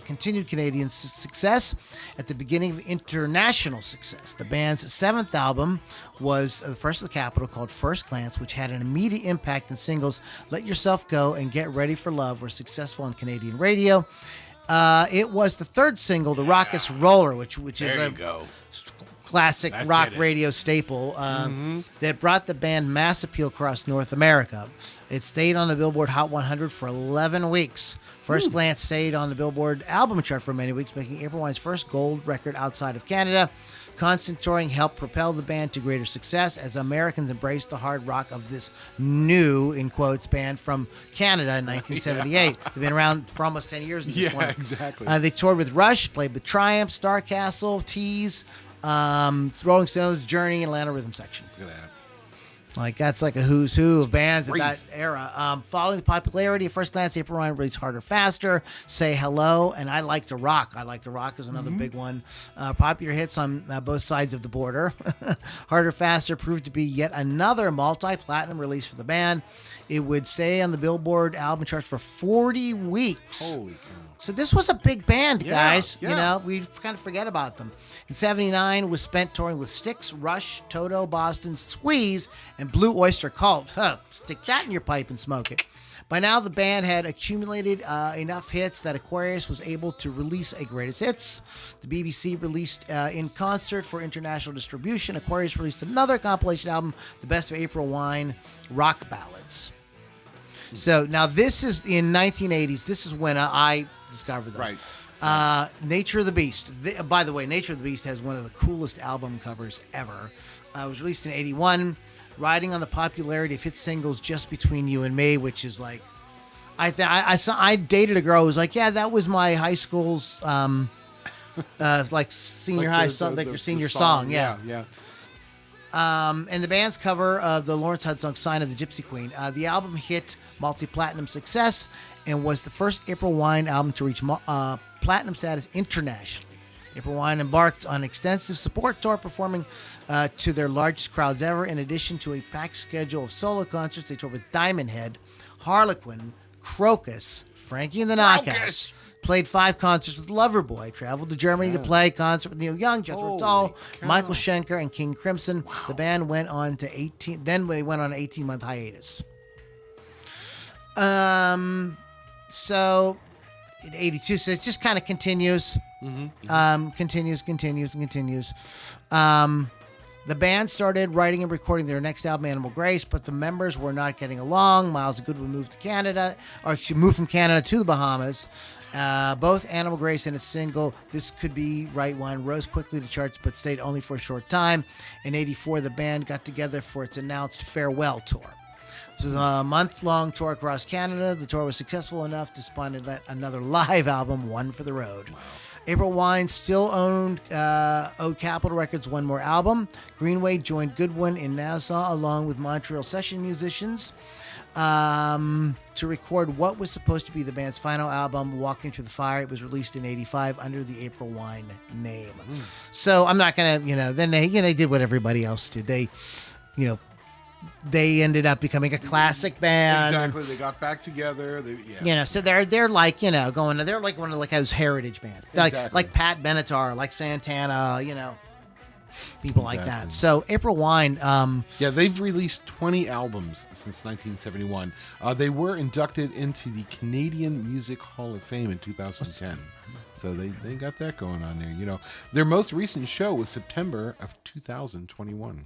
continued Canadian success at the beginning of international success. The band's seventh album was the first of the Capitol, called First Glance, which had an immediate impact in singles. Let Yourself Go and Get Ready for Love were successful on Canadian radio. It was the third single, The Rocket's Roller, which is a classic rock radio staple that brought the band mass appeal across North America. It stayed on the Billboard Hot 100 for 11 weeks. First Glance stayed on the Billboard album chart for many weeks, making April Wine's first gold record outside of Canada. Constant touring helped propel the band to greater success as Americans embraced the hard rock of this new, in quotes, band from Canada in 1978. They've been around for almost 10 years at this point. Exactly. They toured with Rush, played with Triumph, Starcastle, Tease, Rolling Stones, Journey, and Atlanta Rhythm Section. Look at that. Like, that's like a who's who of bands at that era. Following the popularity of First Glance, April Wine released Harder, Faster, Say Hello, and I Like to Rock. I Like to Rock is another big one. Popular hits on both sides of the border. Harder, Faster proved to be yet another multi-platinum release for the band. It would stay on the Billboard album charts for 40 weeks. Holy cow. So this was a big band, Yeah, guys. yeah. You know, we kind of forget about them. In 79 was spent touring with Styx, Rush, Toto, Boston, Squeeze, and Blue Oyster Cult. Huh, stick that in your pipe and smoke it. By now, the band had accumulated enough hits that Aquarius was able to release a greatest hits. The BBC released in concert for international distribution. Aquarius released another compilation album, The Best of April Wine, Rock Ballads. So now this is in 1980s. This is when I discovered them. Right. Nature of the Beast. By the way, Nature of the Beast has one of the coolest album covers ever. It was released in 81. Riding on the popularity of hit singles Just Between You and Me, which is like, I dated a girl who was like, yeah, that was my high school's, like senior high song, like your senior song. Yeah. And the band's cover of the Lawrence Hudson song Sign of the Gypsy Queen. The album hit multi-platinum success and was the first April Wine album to reach platinum status internationally. April Wine embarked on an extensive support tour, performing to their largest crowds ever. In addition to a packed schedule of solo concerts, they toured with Diamond Head, Harlequin, Crocus, Frankie and the Knockouts. Played 5 concerts with Loverboy. Traveled to Germany to play a concert with Neil Young, Jethro Tull, Michael Schenker, and King Crimson. The band went on to 18. Then they went on an 18-month hiatus. So in 82, so it just kind of continues. Continues. The band started writing and recording their next album, Animal Grace, but the members were not getting along. Miles Goodwin moved to Canada, or she moved from Canada to the Bahamas. Both Animal Grace and its single, This Could Be Right Wine, rose quickly to charts, but stayed only for a short time. In 84, the band got together for its announced farewell tour. This was a month-long tour across Canada. The tour was successful enough to spawn another live album, One for the Road. Wow. April Wine still owed Capitol Records one more album. Greenway joined Goodwin in Nassau along with Montreal session musicians to record what was supposed to be the band's final album, Walking Through the Fire. It was released in 85 under the April Wine name. So I'm not going to, then they did what everybody else did. They ended up becoming a classic band. Exactly. They got back together. So they're like, they're like one of like those heritage bands. Exactly. Like Pat Benatar, like Santana, people like that. So April Wine, they've released 20 albums since 1971. They were inducted into the Canadian Music Hall of Fame in 2010. So they got that going on there. Their most recent show was September of 2021.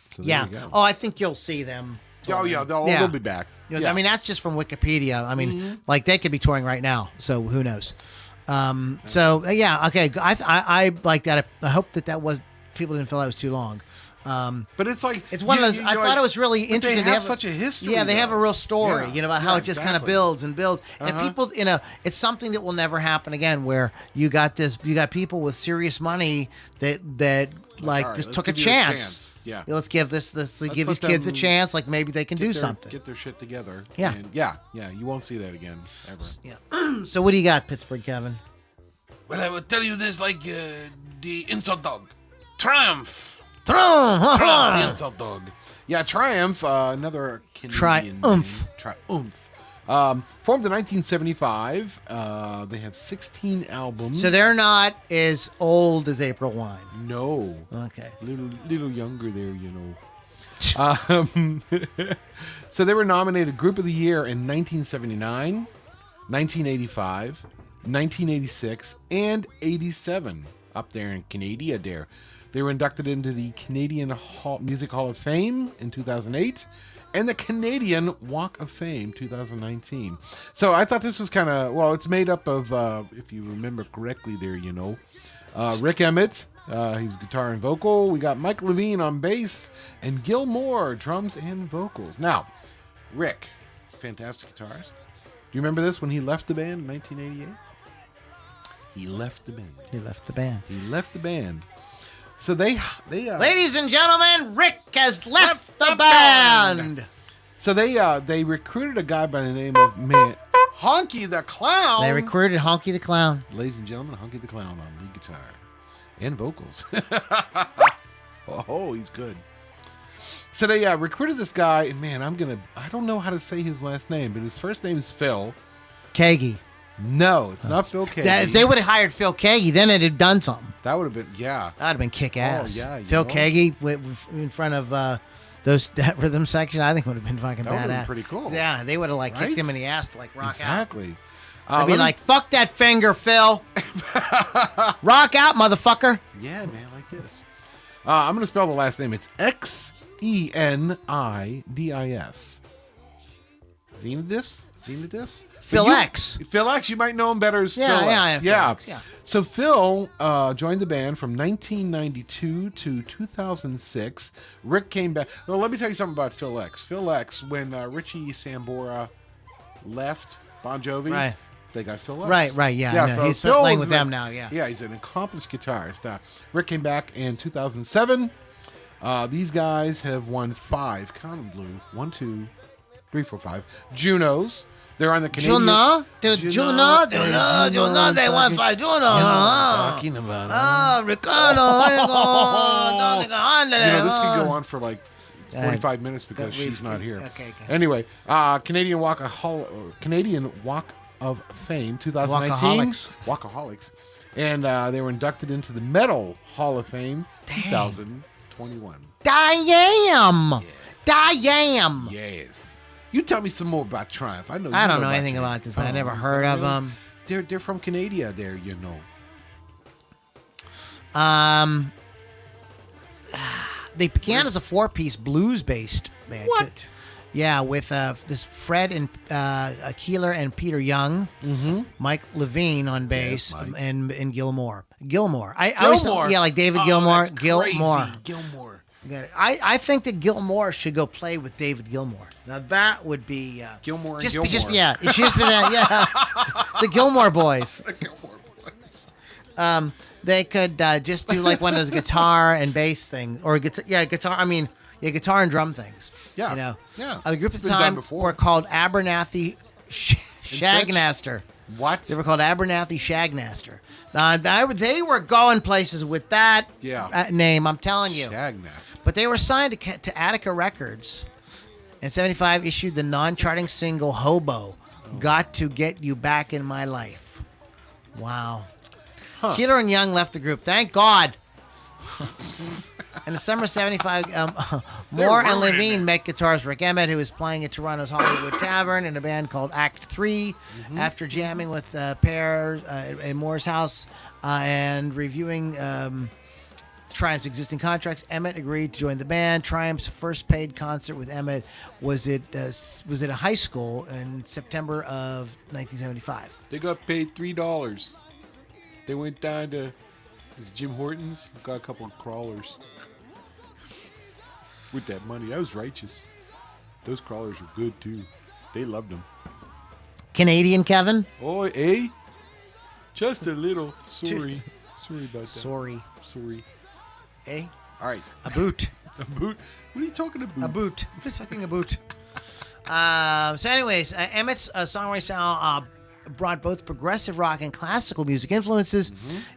So there you go. Oh, I think you'll see them. They'll be back. I mean, that's just from Wikipedia. I mean, like they could be touring right now. So who knows? Okay. I like that. I hope that was people didn't feel that was too long. But it's like it's one of those. I thought it was really interesting. They have such a history. Yeah, they have a real story. About how it just kind of builds and builds. And people, it's something that will never happen again. Where you got people with serious money that like just took a chance. Yeah, let's give these kids a chance. Like maybe they can do something. Get their shit together. Yeah. And you won't see that again ever. Yeah. So what do you got, Pittsburgh Kevin? Well, I will tell you this like the insult dog. Triumph! Triumph! The insult dog. Yeah, Triumph, another Canadian Triumph. name. Triumph. Formed in 1975. They have 16 albums. So they're not as old as April Wine. No. Okay. Little younger there, So they were nominated Group of the Year in 1979, 1985, 1986, and 87. Up there in Canada there. They were inducted into the Canadian Music Hall of Fame in 2008 and the Canadian Walk of Fame 2019. So I thought this was kind of, it's made up of, if you remember correctly there, Rick Emmett, he was guitar and vocal. We got Mike Levine on bass and Gil Moore, drums and vocals. Now, Rick, fantastic guitarist. Do you remember this when he left the band in 1988? He left the band. So they ladies and gentlemen, Rick has left the band. So they recruited a guy by the name of Honky the Clown. They recruited Honky the Clown. Ladies and gentlemen, Honky the Clown on lead guitar and vocals. Oh, he's good. So they recruited this guy, and man, I don't know how to say his last name, but his first name is Phil. Kagi. No, it's not Phil Kagi. If they would have hired Phil Kagi, then it'd have done something. That would have been, yeah. That would have been kick ass. Oh, yeah. Phil Kagi in front of that rhythm section, I think would have been fucking That would have badass. been pretty cool. Yeah, they would have like kicked Right? him in the ass to like rock out. Exactly. They'd be like, fuck that finger, Phil. Rock out, motherfucker. Yeah, man, like this. I'm going to spell the last name. It's Xenidis. Xenidis? Phil X. Phil X, you might know him better as Yeah, Phil yeah, X. Phil X, yeah. So Phil joined the band from 1992 to 2006. Rick came back. Well, let me tell you something about Phil X. Phil X, when Richie Sambora left Bon Jovi, Right. they got Phil X. Right, yeah. I know. So He's Phil playing is with them now, yeah. Yeah, he's an accomplished guitarist. Rick came back in 2007. These guys have won 5, count them, Blue, 1, 2, 3, 4, 5 Junos. They're on the Canadian. Juno, they want 5 Juno. Talking about. Ricardo. This could go on for like 45 minutes because she's not here. Okay. Anyway, Canadian Walk of Fame 2019. Walkaholics. And they were inducted into the Metal Hall of Fame 2021. Damn. Yes. You tell me some more about Triumph. I don't know anything about this, but I never heard of them. They're from Canada there, you know. They began as a 4-piece blues-based band. What? Yeah, with this Fred and Keeler and Peter Young, Mike Levine on bass, Mike. and Gilmore. I always thought, yeah, like David Gilmore. That's crazy. Gilmore. Gilmore. I think that Gilmore should go play with David Gilmore. Now that would be Gilmore and just Gilmore. it should just be that. Yeah, the Gilmore Boys. The Gilmore Boys. They could just do like one of those guitar and bass things, or guitar and drum things. Yeah, you know. yeah. The group at the Been done time before. were called Abernathy Shagnaster. What? They were called Abernathy Shagnaster. They were going places with that name, I'm telling you. Shagnaster. But they were signed to Attica Records. And 75 issued the non-charting single Hobo, Got to Get You Back in My Life. Wow. Keeler and Young left the group. Thank God. In the summer of 75, Moore and Levine met guitarist Rick Emmett, who was playing at Toronto's Hollywood Tavern in a band called Act 3. After jamming with Pear in Moore's house and reviewing Triumph's existing contracts, Emmett agreed to join the band. Triumph's first paid concert with Emmett was at a high school in September of 1975. They got paid $3. They went down to Jim Hortons, got a couple of crawlers. With that money, that was righteous. Those crawlers were good too. They loved them. Canadian Kevin? Oh, eh? Just a little. Sorry about that. Sorry. Eh? All right. A boot. A boot. What are you talking about? A boot. What is fucking a boot? So anyways, Emmett's songwriting style brought both progressive rock and classical music influences.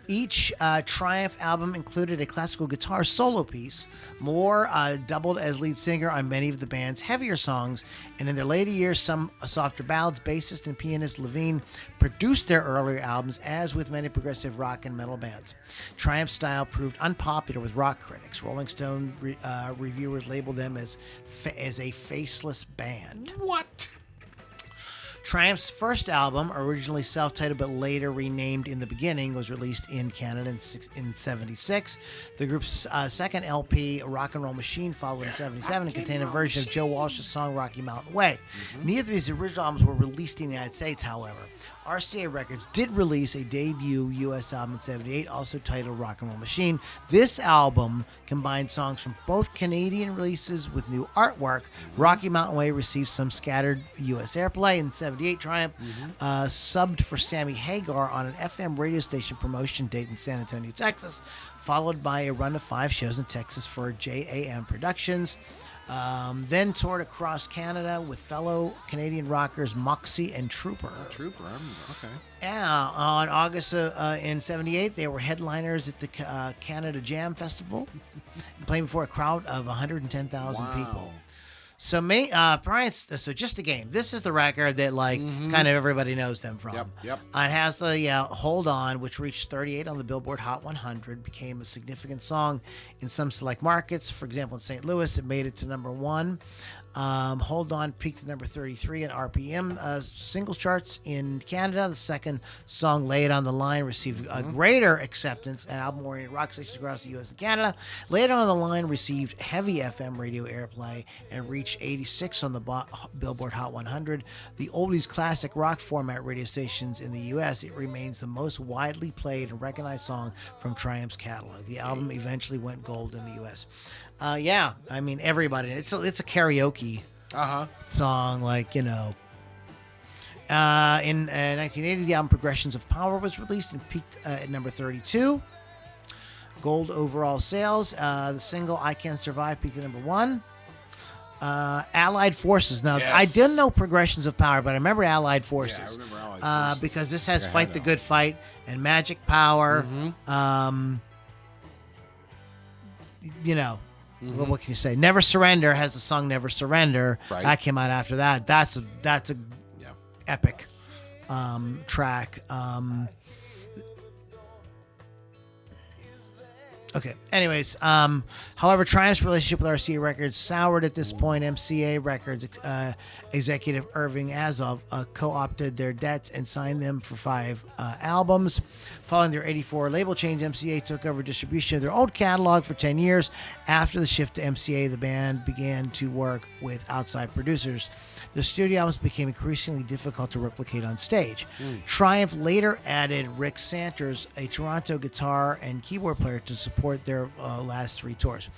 Each Triumph album included a classical guitar solo piece. Moore doubled as lead singer on many of the band's heavier songs, and in their later years, some softer ballads. Bassist and pianist Levine produced their earlier albums, as with many progressive rock and metal bands. Triumph's style proved unpopular with rock critics. Rolling Stone reviewers labeled them as a faceless band. What? Triumph's first album, originally self-titled but later renamed In the Beginning, was released in Canada in 1976. The group's second LP, Rock and Roll Machine, followed in 1977 and contained a version of Joe Walsh's song Rocky Mountain Way. Neither of these original albums were released in the United States, however. RCA Records did release a debut U.S. album in 1978, also titled Rock and Roll Machine. This album combined songs from both Canadian releases with new artwork. Rocky Mountain Way received some scattered U.S. airplay. In 1978, Triumph subbed for Sammy Hagar on an FM radio station promotion date in San Antonio, Texas, followed by a run of 5 shows in Texas for JAM Productions. Then toured across Canada with fellow Canadian rockers Moxie and Trooper. Trooper, okay. Yeah, on August in '78, they were headliners at the Canada Jam Festival, playing before a crowd of 110,000 people. So, Brian, so just a game. This is the record that kind of everybody knows them from. Yep. It has the "Hold On," which reached 38 on the Billboard Hot 100, became a significant song in some select markets. For example, in St. Louis, it made it to number 1. "Hold On" peaked at number 33 in RPM singles charts in Canada. The second song, "Lay It on the Line," received a greater acceptance at album-oriented rock stations across the U.S. and Canada. "Lay It on the Line" received heavy FM radio airplay and reached 86 on the Billboard Hot 100. The oldies classic rock format radio stations in the U.S., it remains the most widely played and recognized song from Triumph's catalog. The album eventually went gold in the U.S. Yeah, I mean, everybody. It's a karaoke song, in 1980, the album "Progressions of Power" was released and peaked at number 32. Gold overall sales. The single "I Can't Survive" peaked at number 1. Allied Forces. Now, Yes. I didn't know "Progressions of Power," but I remember Allied Forces. Yeah, I remember Allied Forces. Because this has Yeah, I "Fight the know. Good Fight" and "Magic Power." What can you say? "Never Surrender" has the song "Never Surrender." Right. That came out after that. That's a epic track. Okay. Anyways, however, Triumph's relationship with RCA Records soured at this point. MCA Records executive Irving Azov co-opted their debts and signed them for 5 albums. Following their '84 label change, MCA took over distribution of their old catalog for 10 years. After the shift to MCA, the band began to work with outside producers. The studio albums became increasingly difficult to replicate on stage. Triumph later added Rick Santers, a Toronto guitar and keyboard player, to support their last 3 tours.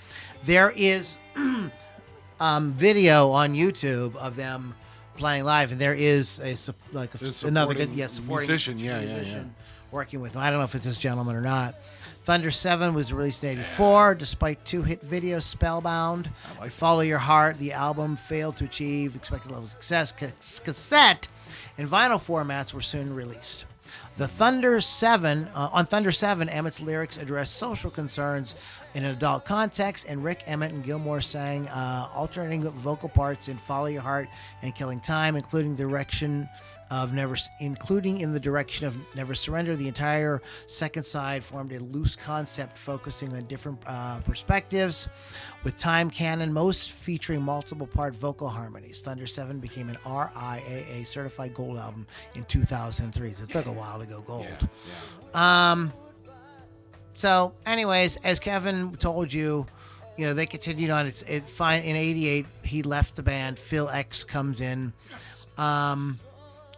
There is video on YouTube of them playing live, and there is another good supporting musician working with them. I don't know if it's this gentleman or not. Thunder 7 was released in '84. Despite 2 hit videos, Spellbound, Follow Your Heart, the album failed to achieve expected levels of success. Cassette and vinyl formats were soon released. On Thunder 7, Emmett's lyrics addressed social concerns in an adult context, and Rick, Emmett, and Gilmore sang alternating vocal parts in "Follow Your Heart" and "Killing Time," including in the direction of "Never Surrender." The entire second side formed a loose concept focusing on different perspectives, with Time Canon most featuring multiple part vocal harmonies. Thunder 7 became an RIAA certified gold album in 2003. So it took a while to go gold. So, anyways, as Kevin told you, they continued on. In '88, he left the band. Phil X comes in. Yes.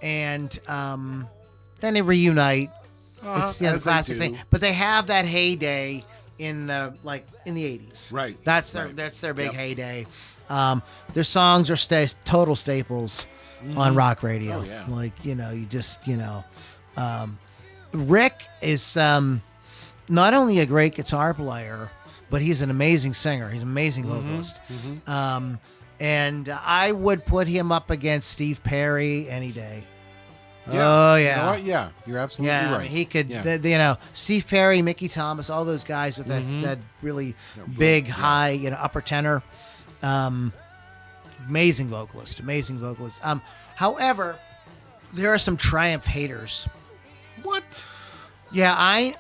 And then they reunite. It's the classic thing. But they have that heyday in the '80s. Right. That's their big heyday. Their songs are total staples on rock radio. Oh, yeah. Rick is not only a great guitar player, but he's an amazing singer. He's an amazing vocalist. And I would put him up against Steve Perry any day. Yeah. Oh, yeah. You know what? Yeah, you're absolutely right. I mean, he could, Yeah. Steve Perry, Mickey Thomas, all those guys with that really big, high, upper tenor. Amazing vocalist. However, there are some Triumph haters. What? Yeah, I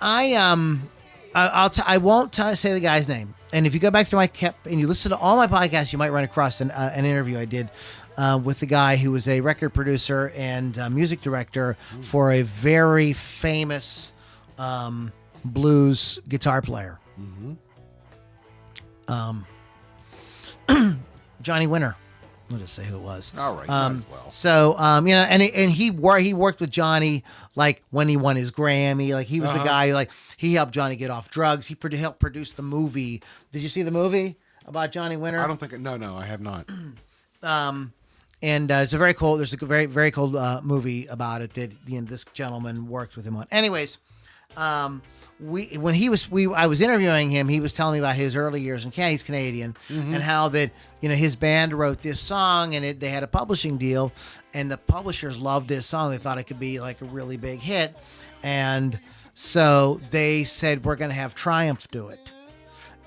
won't say the guy's name. And if you go back through and you listen to all my podcasts, you might run across an interview I did with the guy who was a record producer and music director for a very famous blues guitar player. Johnny Winter. I'll just say who it was. All right, might as well. So, and he worked with Johnny when he won his Grammy. He was the guy who he helped Johnny get off drugs. He helped produce the movie. Did you see the movie about Johnny Winter? I don't think. No, I have not. And it's a very cool. There's a very very cool movie about it that this gentleman worked with him on. Anyways, I was interviewing him. He was telling me about his early years in Canada. He's Canadian, and how that his band wrote this song, and they had a publishing deal, and the publishers loved this song. They thought it could be like a really big hit, and so they said we're going to have Triumph do it.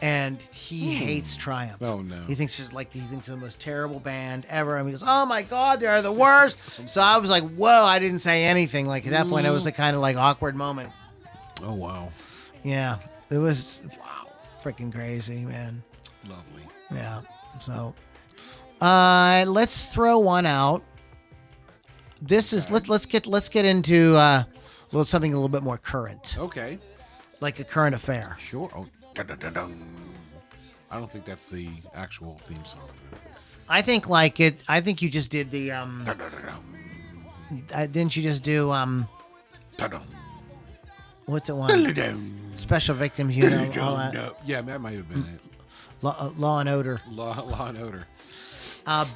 And he hates Triumph. Oh, no. He thinks it's the most terrible band ever. And he goes, "Oh my God, they're the worst." So I was like, "Whoa!" I didn't say anything. Like at that point, it was a kind of like awkward moment. Oh, wow. Yeah, it was freaking crazy, man. Lovely. Yeah. So, let's throw one out. This is let's get into something a little bit more current, Okay. like a current affair. Sure. Oh, dun-dun-dun-dun. I don't think that's the actual theme song. I think like it. I think you just did the didn't you just do what's it one? Special Victims Unit. All that. Yeah, that might have been it. Law and Odor. Law and Odor.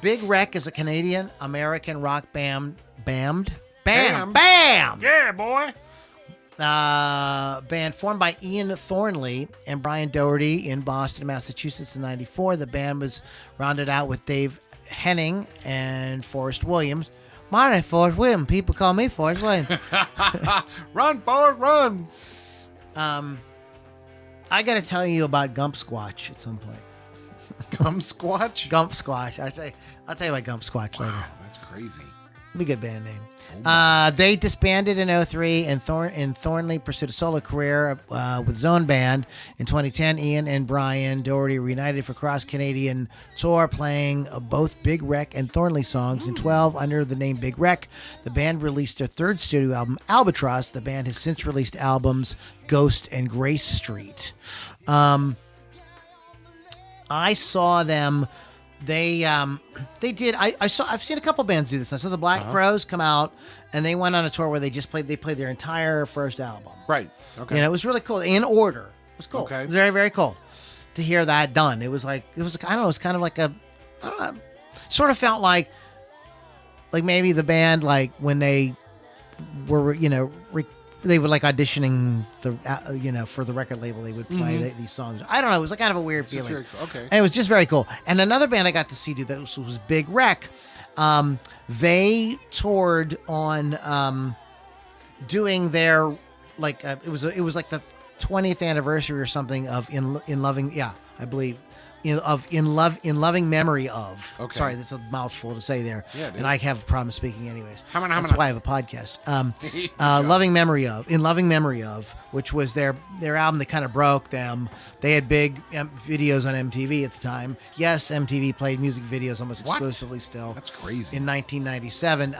Big Wreck is a Canadian American rock band. Bam! Yeah, boys. Band formed by Ian Thornley and Brian Doherty in Boston, Massachusetts in '94. The band was rounded out with Dave Henning and Forrest Williams. My name's Forrest Williams. People call me Forrest Williams. Run, Forrest, run! I got to tell you about Gump Squatch at some point. Gum Squatch? Gump Squatch. I'll tell you about Gump Squatch later. Wow, that's crazy. Be a good band name. They disbanded in '03, and Thornley pursued a solo career with his own band. In 2010, Ian and Brian Doherty reunited for cross-Canadian tour, playing both Big Wreck and Thornley songs. In 2012, under the name Big Wreck, the band released their third studio album, Albatross. The band has since released albums Ghost and Grace Street. I saw them. They did. I've seen a couple bands do this. I saw the Black Crowes come out, and they went on a tour where they played their entire first album. Right. Okay. And it was really cool in order. It was cool. Okay. It was very, very cool to hear that done. It was I don't know. It was kind of like sort of felt like maybe the band when they were they would auditioning for the record label. They would play these songs. I don't know. It was kind of a weird Just feeling. very cool. Okay. And it was just very cool. And another band I got to see do that was Big Wreck. They toured on doing their it was like the 20th anniversary or something of in loving I believe in loving memory of. Okay. Sorry, that's a mouthful to say there. Yeah, it and is. I have a problem speaking anyways. How many? That's why I have a podcast. In loving memory of, which was their album that kind of broke them. They had big videos on MTV at the time. Yes, MTV played music videos almost What? exclusively still. That's crazy. In 1997,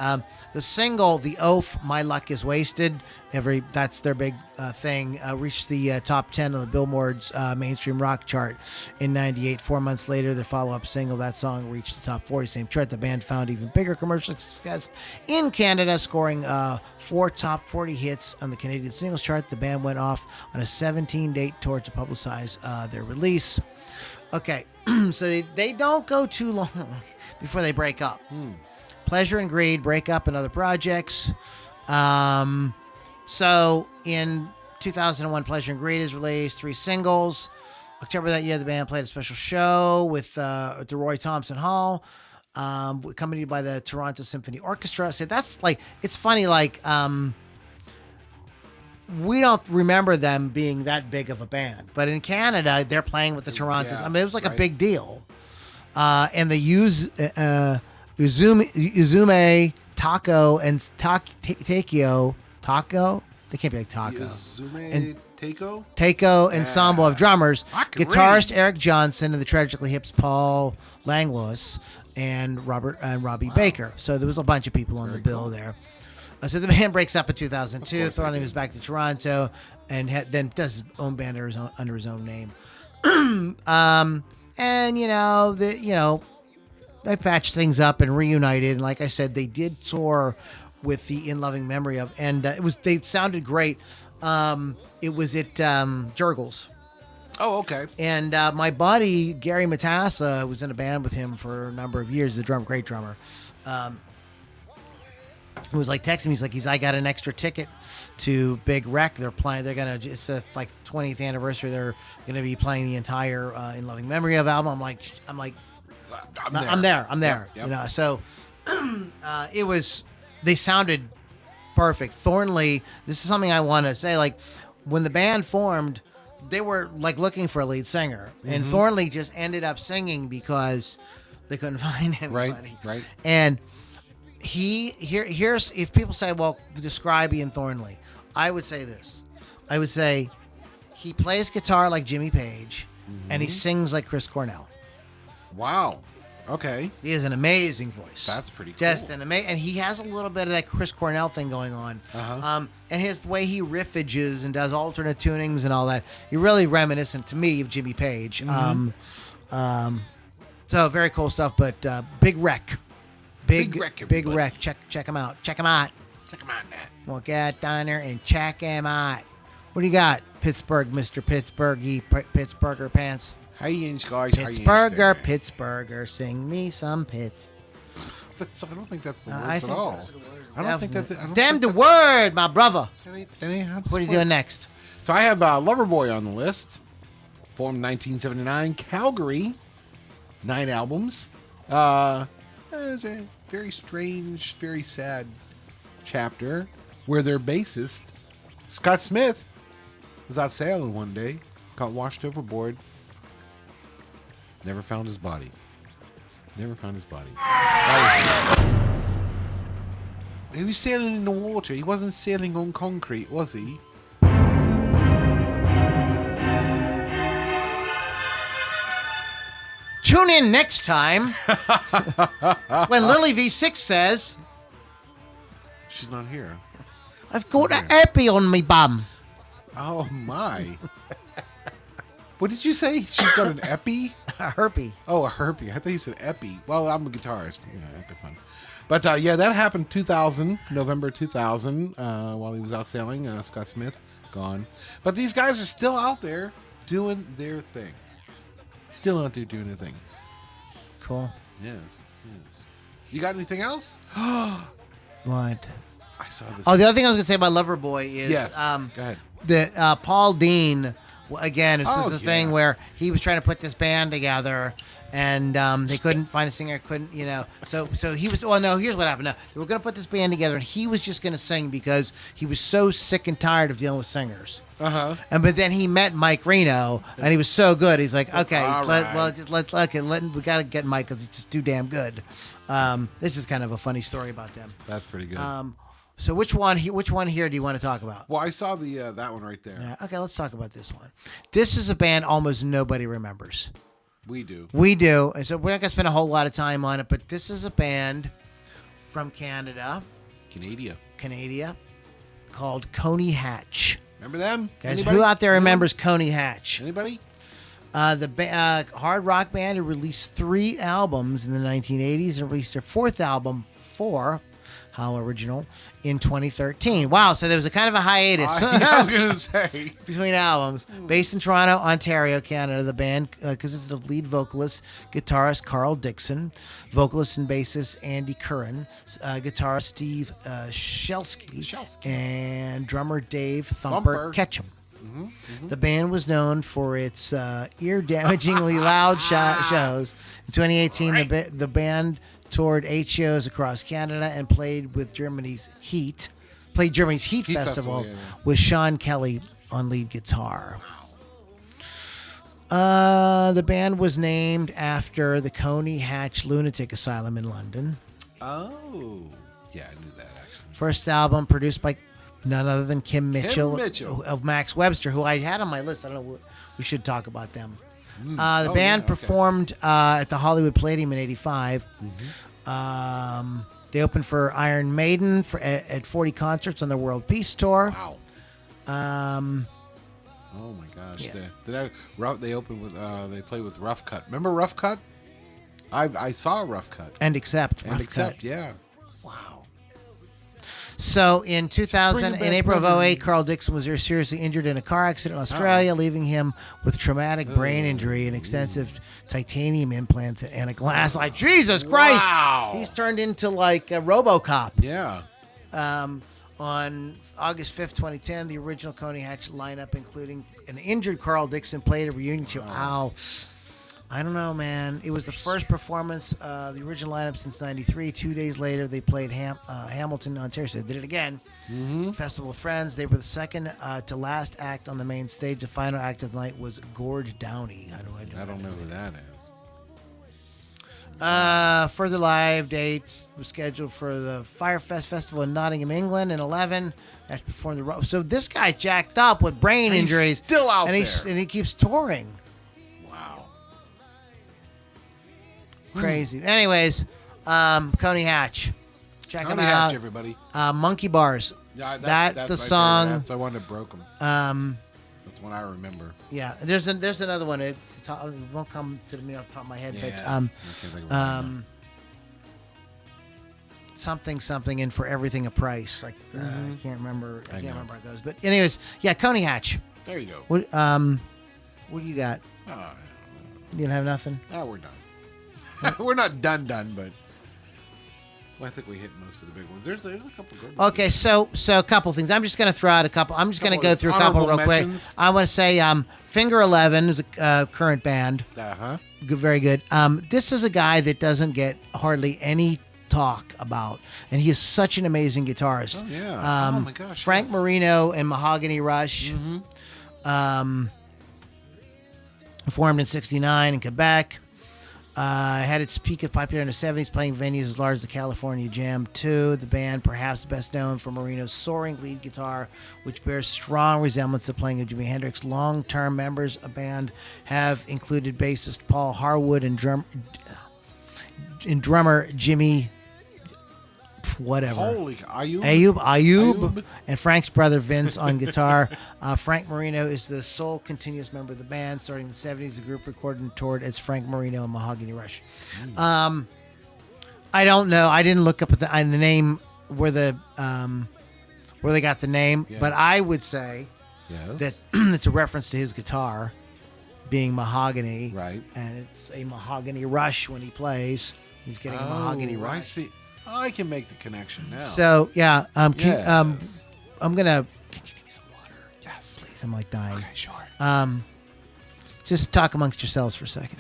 the single "The Oaf," "My Luck Is Wasted," that's their big thing. Reached the top 10 on the Billboard's mainstream rock chart in '98. 4 months later, their follow-up single, that song, reached the top 40 same chart. The band found even bigger commercial success in Canada, scoring 4 top 40 hits on the Canadian singles chart. The band went off on a 17-date tour to publicize their release. Okay, so they don't go too long before they break up. Pleasure and Greed break up in other projects. So in 2001, Pleasure and Greed is released, 3 singles. October that year, the band played a special show with at the Roy Thompson Hall, accompanied by the Toronto Symphony Orchestra. So that's it's funny, we don't remember them being that big of a band, but in Canada, they're playing with the Toronto. Yeah, I mean, it was a right. big deal. And they use Uzume, Taco, and Takeo. Taco? They can't be like Taco. Yuzume And- Teiko? Taiko ensemble of drummers, I can guitarist Eric Johnson, and the Tragically Hip's Paul Langlois, and Robbie Baker. So there was a bunch of people on the very bill cool. there. So the band breaks up in 2002. Of course they Thornley did. moves back to Toronto, and then does his own band under his own name. And they patched things up and reunited. And like I said, they did tour with the In Loving Memory of, and they sounded great. It was at Jurgles. Oh, okay. And my buddy Gary Matassa was in a band with him for a number of years. He's a great drummer. who was like texting me. He's like, I got an extra ticket to Big Wreck. They're playing. They're gonna. It's a like 20th anniversary. They're gonna be playing the entire In Loving Memory of album. I'm like, I'm there. Yep. You know. So it was. They sounded perfect. Thornley. This is something I want to say. Like when the band formed, they were like looking for a lead singer, and Thornley just ended up singing because they couldn't find anybody. Right. And here's if people say, well, describe Ian Thornley, I would say this. I would say he plays guitar like Jimmy Page, and he sings like Chris Cornell. Wow. Okay. He has an amazing voice. That's pretty cool. Just an and he has a little bit of that Chris Cornell thing going on. And his way he riffages and does alternate tunings and all that, you're really reminiscent to me of Jimmy Page. So very cool stuff. But Big Wreck. Big Wreck. Check him out. Check him out. Check him out, Nat. Well, get down there and check him out. What do you got, Pittsburgh, Mr. Pittsburghy, Pittsburgher pants? How you in, guys? Pittsburgher, sing me some Pitts. I don't think that's the words at all. I don't think that's. Damn the word, my brother. That ain't how this What are you works. doing next? So I have Loverboy on the list. Formed 1979, Calgary. 9 albums. It's a very strange, very sad chapter where their bassist, Scott Smith, was out sailing one day, got washed overboard, never found his body. He was sailing in the water. He wasn't sailing on concrete, was he? Tune in next time when Lily V6 says, She's not here. I've got an epi on me bum. Oh, my. What did you say? She's got an epi? A herpy. Oh, a herpy. I thought you said epi. Well, I'm a guitarist. Yeah, epi fun. But, yeah, that happened November 2000, while he was out sailing. Scott Smith, gone. But these guys are still out there doing their thing. Still out there doing their thing. Cool. Yes. You got anything else? What? I saw this. Oh, the other thing I was going to say about Loverboy is Yes. Go ahead. that Paul Dean, again, it's just Oh, a thing where he was trying to put this band together, and they couldn't find a singer, so he was, well, no, here's what happened. No, they were going to put this band together, and he was just going to sing because he was so sick and tired of dealing with singers. But then he met Mike Reno, and he was so good. He's like, okay, All right. we got to get Mike because he's just too damn good. This is kind of a funny story about them. That's pretty good. So which one here do you want to talk about? Well, I saw the that one right there. Yeah, okay, let's talk about this one. This is a band almost nobody remembers. We do. We do, and so we're not going to spend a whole lot of time on it, but this is a band from Canada, called Coney Hatch. Remember them? Guys, Anybody? who out there remembers Coney Hatch? Anybody? The hard rock band who released 3 albums in the 1980s and released their 4th album, how original, in 2013. Wow, so there was a kind of a hiatus I was going to say. between albums. Based in Toronto, Ontario, Canada, the band consists of lead vocalist, guitarist Carl Dixon, vocalist and bassist Andy Curran, guitarist Steve Shelsky, and drummer Dave Thumper Ketchum. The band was known for its ear-damagingly loud shows. In 2018, the band toured 8 shows across Canada and played Germany's Heat Festival with Sean Kelly on lead guitar. The band was named after the Coney Hatch Lunatic Asylum in London. Oh. Yeah, I knew that, actually. First album produced by none other than Kim Mitchell. Of Max Webster, who I had on my list. I don't know. We should talk about them. The band performed at the Hollywood Palladium in '85. They opened for Iron Maiden at 40 concerts on their World Peace Tour. Wow. Oh my gosh. Yeah. They opened with they played with Rough Cut. Remember Rough Cut? I saw Rough Cut. And Accept. Yeah. Wow. So in 2000, in April of 2008, Carl Dixon was seriously injured in a car accident in Australia, leaving him with traumatic brain injury and extensive titanium implants and a glass eye. Jesus Christ! Wow. He's turned into like a RoboCop. Yeah. On August 5th, 2010, the original Coney Hatch lineup, including an injured Carl Dixon, played a reunion show. Ow. I don't know, man. It was the first performance of the original lineup since '93. 2 days later, they played Hamilton, Ontario. So they did it again. Festival of Friends. They were the second to last act on the main stage. The final act of the night was Gord Downey. I don't know who that is. Further live dates were scheduled for the Firefest Festival in Nottingham, England in 11. That's performed the so this guy jacked up with brain injuries. Still out and there. And he keeps touring. Wow. Crazy. Anyways, Coney Hatch. Check Coney him out. Hatch, everybody. Monkey Bars. Yeah, that's my the song. favorite. That's the one that broke him. That's one I remember. Yeah. There's another one. It won't come to me off the top of my head, Yeah. but I can't think of it. something and for everything a price. Like I can't remember. I can't know. remember how it goes. But anyways, yeah, Coney Hatch. There you go. What do you got? Oh, You don't have nothing? we're done. We're not done, but I think we hit most of the big ones. There's a couple good ones. Okay, so a couple things. I'm just going to throw out a couple. I'm just going to Couple go through a couple real honorable quick. mentions. I want to say Finger 11 is a current band. Uh-huh. Good, very good. This is a guy that doesn't get hardly any talk about, and he is such an amazing guitarist. Oh, yeah. Oh, my gosh, Frank yes. Marino and Mahogany Rush. Formed in '69 in Quebec. Had its peak of popularity in the '70s, playing venues as large as the California Jam 2. The band, perhaps best known for Marino's soaring lead guitar, which bears strong resemblance to playing of Jimi Hendrix. Long-term members of the band have included bassist Paul Harwood and drummer Jimmy whatever. Holy Ayub. Ayub, and Frank's brother Vince on guitar. Frank Marino is the sole continuous member of the band. Starting in the '70s, the group recorded and toured as Frank Marino and Mahogany Rush. I don't know. I didn't look up at the name where they got the name, Yeah. but I would say Yes. that it's a reference to his guitar being mahogany, Right. And it's a Mahogany Rush when he plays. He's getting a Mahogany Rush. I see. I can make the connection now. So yeah, Yes. I'm gonna. Can you give me some water? Yes. Please, I'm like dying. Okay, sure. Just talk amongst yourselves for a second.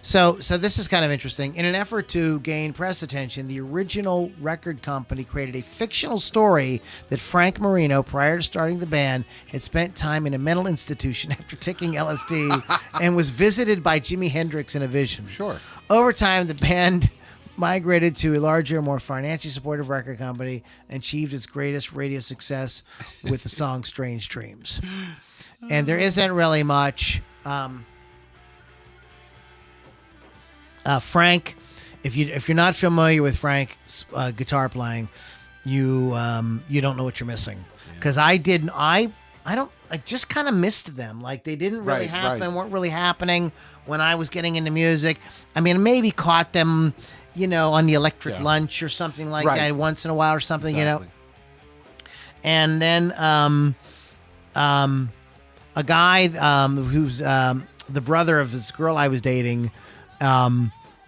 So this is kind of interesting. In an effort to gain press attention, the original record company created a fictional story that Frank Marino, prior to starting the band, had spent time in a mental institution after taking LSD and was visited by Jimi Hendrix in a vision. Sure. Over time, the band migrated to a larger, more financially supportive record company and achieved its greatest radio success with the song Strange Dreams. And there isn't really much. Frank, if you're not familiar with Frank's guitar playing, you don't know what you're missing. Because I just kind of missed them. Like they didn't really Right, happen, right. weren't really happening when I was getting into music. I mean, maybe caught them, on the electric Yeah. lunch or something like Right. that once in a while or something, Exactly. And then a guy who's the brother of this girl I was dating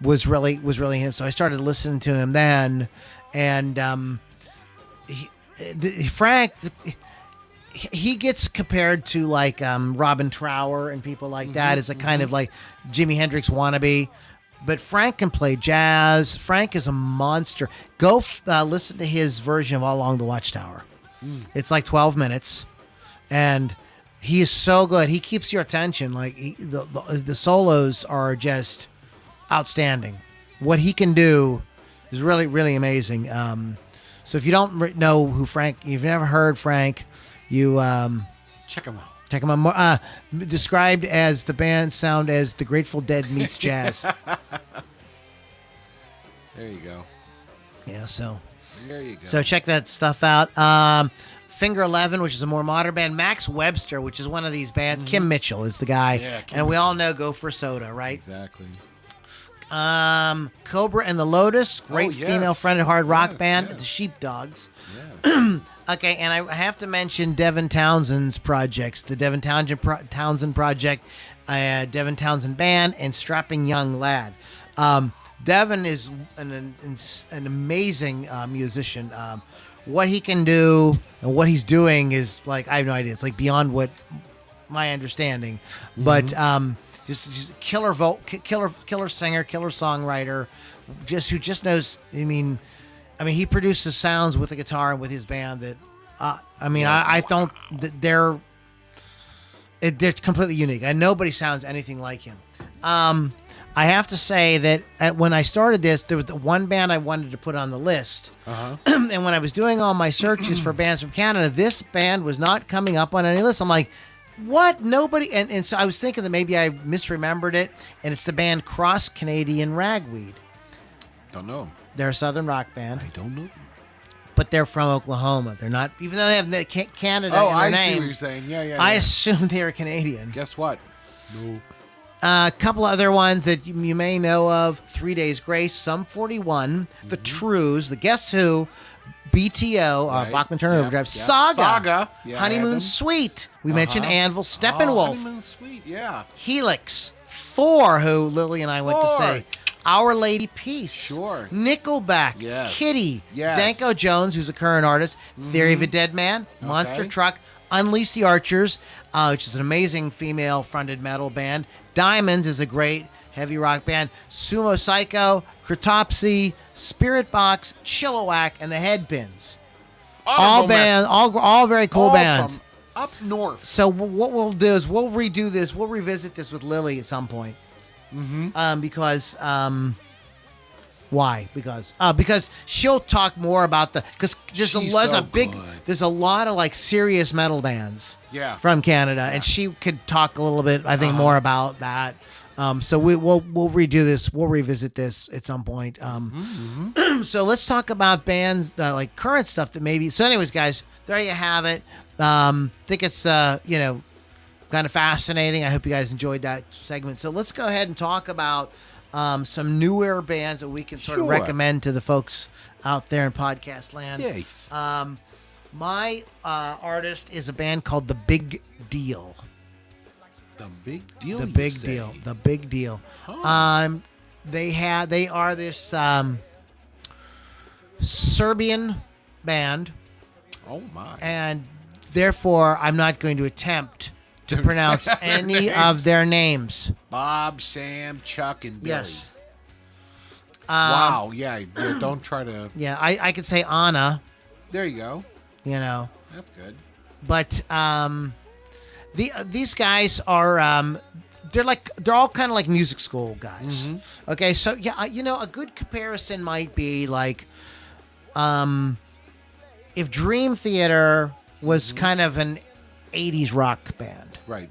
was really him. So I started listening to him then, and Frank. He gets compared to like Robin Trower and people like that as a kind of like Jimi Hendrix wannabe. But Frank can play jazz. Frank is a monster. Go listen to his version of All Along the Watchtower. It's like 12 minutes. And he is so good. He keeps your attention. Like the solos are just outstanding. What he can do is really, really amazing. So if you don't know who Frank, if you've never heard Frank, you Check them out. check him out. Described as the band sound as the Grateful Dead meets jazz. There you go. Yeah, so There you go. check that stuff out. Finger 11, which is a more modern band. Max Webster, which is one of these bands. Kim Mitchell is the guy. Yeah, Kim and we all know Go for Soda, right? Exactly. Cobra and the Lotus, great yes. female-fronted hard rock Yes, band. yes. The Sheepdogs. Yes. Okay, and I have to mention Devin Townsend's projects. The Devin Townsend Project, Devin Townsend Band, and Strapping Young Lad. Devin is an amazing musician. What he can do and what he's doing is like, I have no idea. It's like beyond what my understanding. But just killer singer, killer songwriter, who just knows. I mean, he produces sounds with the guitar and with his band that. I don't. They're completely unique, and nobody sounds anything like him. I have to say that when I started this, there was the one band I wanted to put on the list. And when I was doing all my searches for bands from Canada, this band was not coming up on any list. I'm like, what? Nobody? And so I was thinking that maybe I misremembered it, and it's the band Cross Canadian Ragweed. Don't know them. They're a southern rock band. I don't know them. But they're from Oklahoma. They're not, even though they have Canada in their I name. see what you're saying. Yeah. I assumed they were Canadian. Guess what? No. A couple other ones that you may know of: 3 Days Grace, Sum 41, The Trues, The Guess Who, BTO, Right. Bachman Turner Yep. Overdrive, Yep. Saga, Yeah, I had Honeymoon them. Suite. We mentioned Anvil, Steppenwolf, Honeymoon Suite, yeah. Helix, Thor, who Lily and I went to Thor. see, Our Lady Peace, Sure. Nickelback, Yes. Kitty, Yes. Danko Jones, who's a current artist, Theory of a Dead Man, Monster Okay. Truck, Unleash the Archers, which is an amazing female-fronted metal band. Diamonds is a great heavy rock band. Sumo Psycho, Cryptopsy, Spirit Box, Chilliwack, and the Headpins. All bands, all very cool All bands. from up north. So what we'll do is we'll redo this. We'll revisit this with Lily at some point. Because why? Because she'll talk more about there's She's there's a lot of like serious metal bands. Yeah. From Canada, and she could talk a little bit, I think, more about that. So we'll redo this. We'll revisit this at some point. So let's talk about bands like current stuff that maybe. So, anyways, guys, there you have it. Think it's kind of fascinating. I hope you guys enjoyed that segment. So let's go ahead and talk about some newer bands that we can sort of Sure. recommend to the folks out there in podcast land. Yes. My artist is a band called The Big Deal. The Big Deal. The you Big say. Deal. The Big Deal. Oh. They are this Serbian band, Oh my. and therefore I'm not going to attempt to pronounce any of their names. Bob, Sam, Chuck, and Billy. Yes. Wow. Yeah. Don't try to. Yeah, I could say Anna, There you go. That's good. but these guys are they're all kind of like music school guys. Okay, so yeah, a good comparison might be like if Dream Theater was kind of an 80s rock band. Right.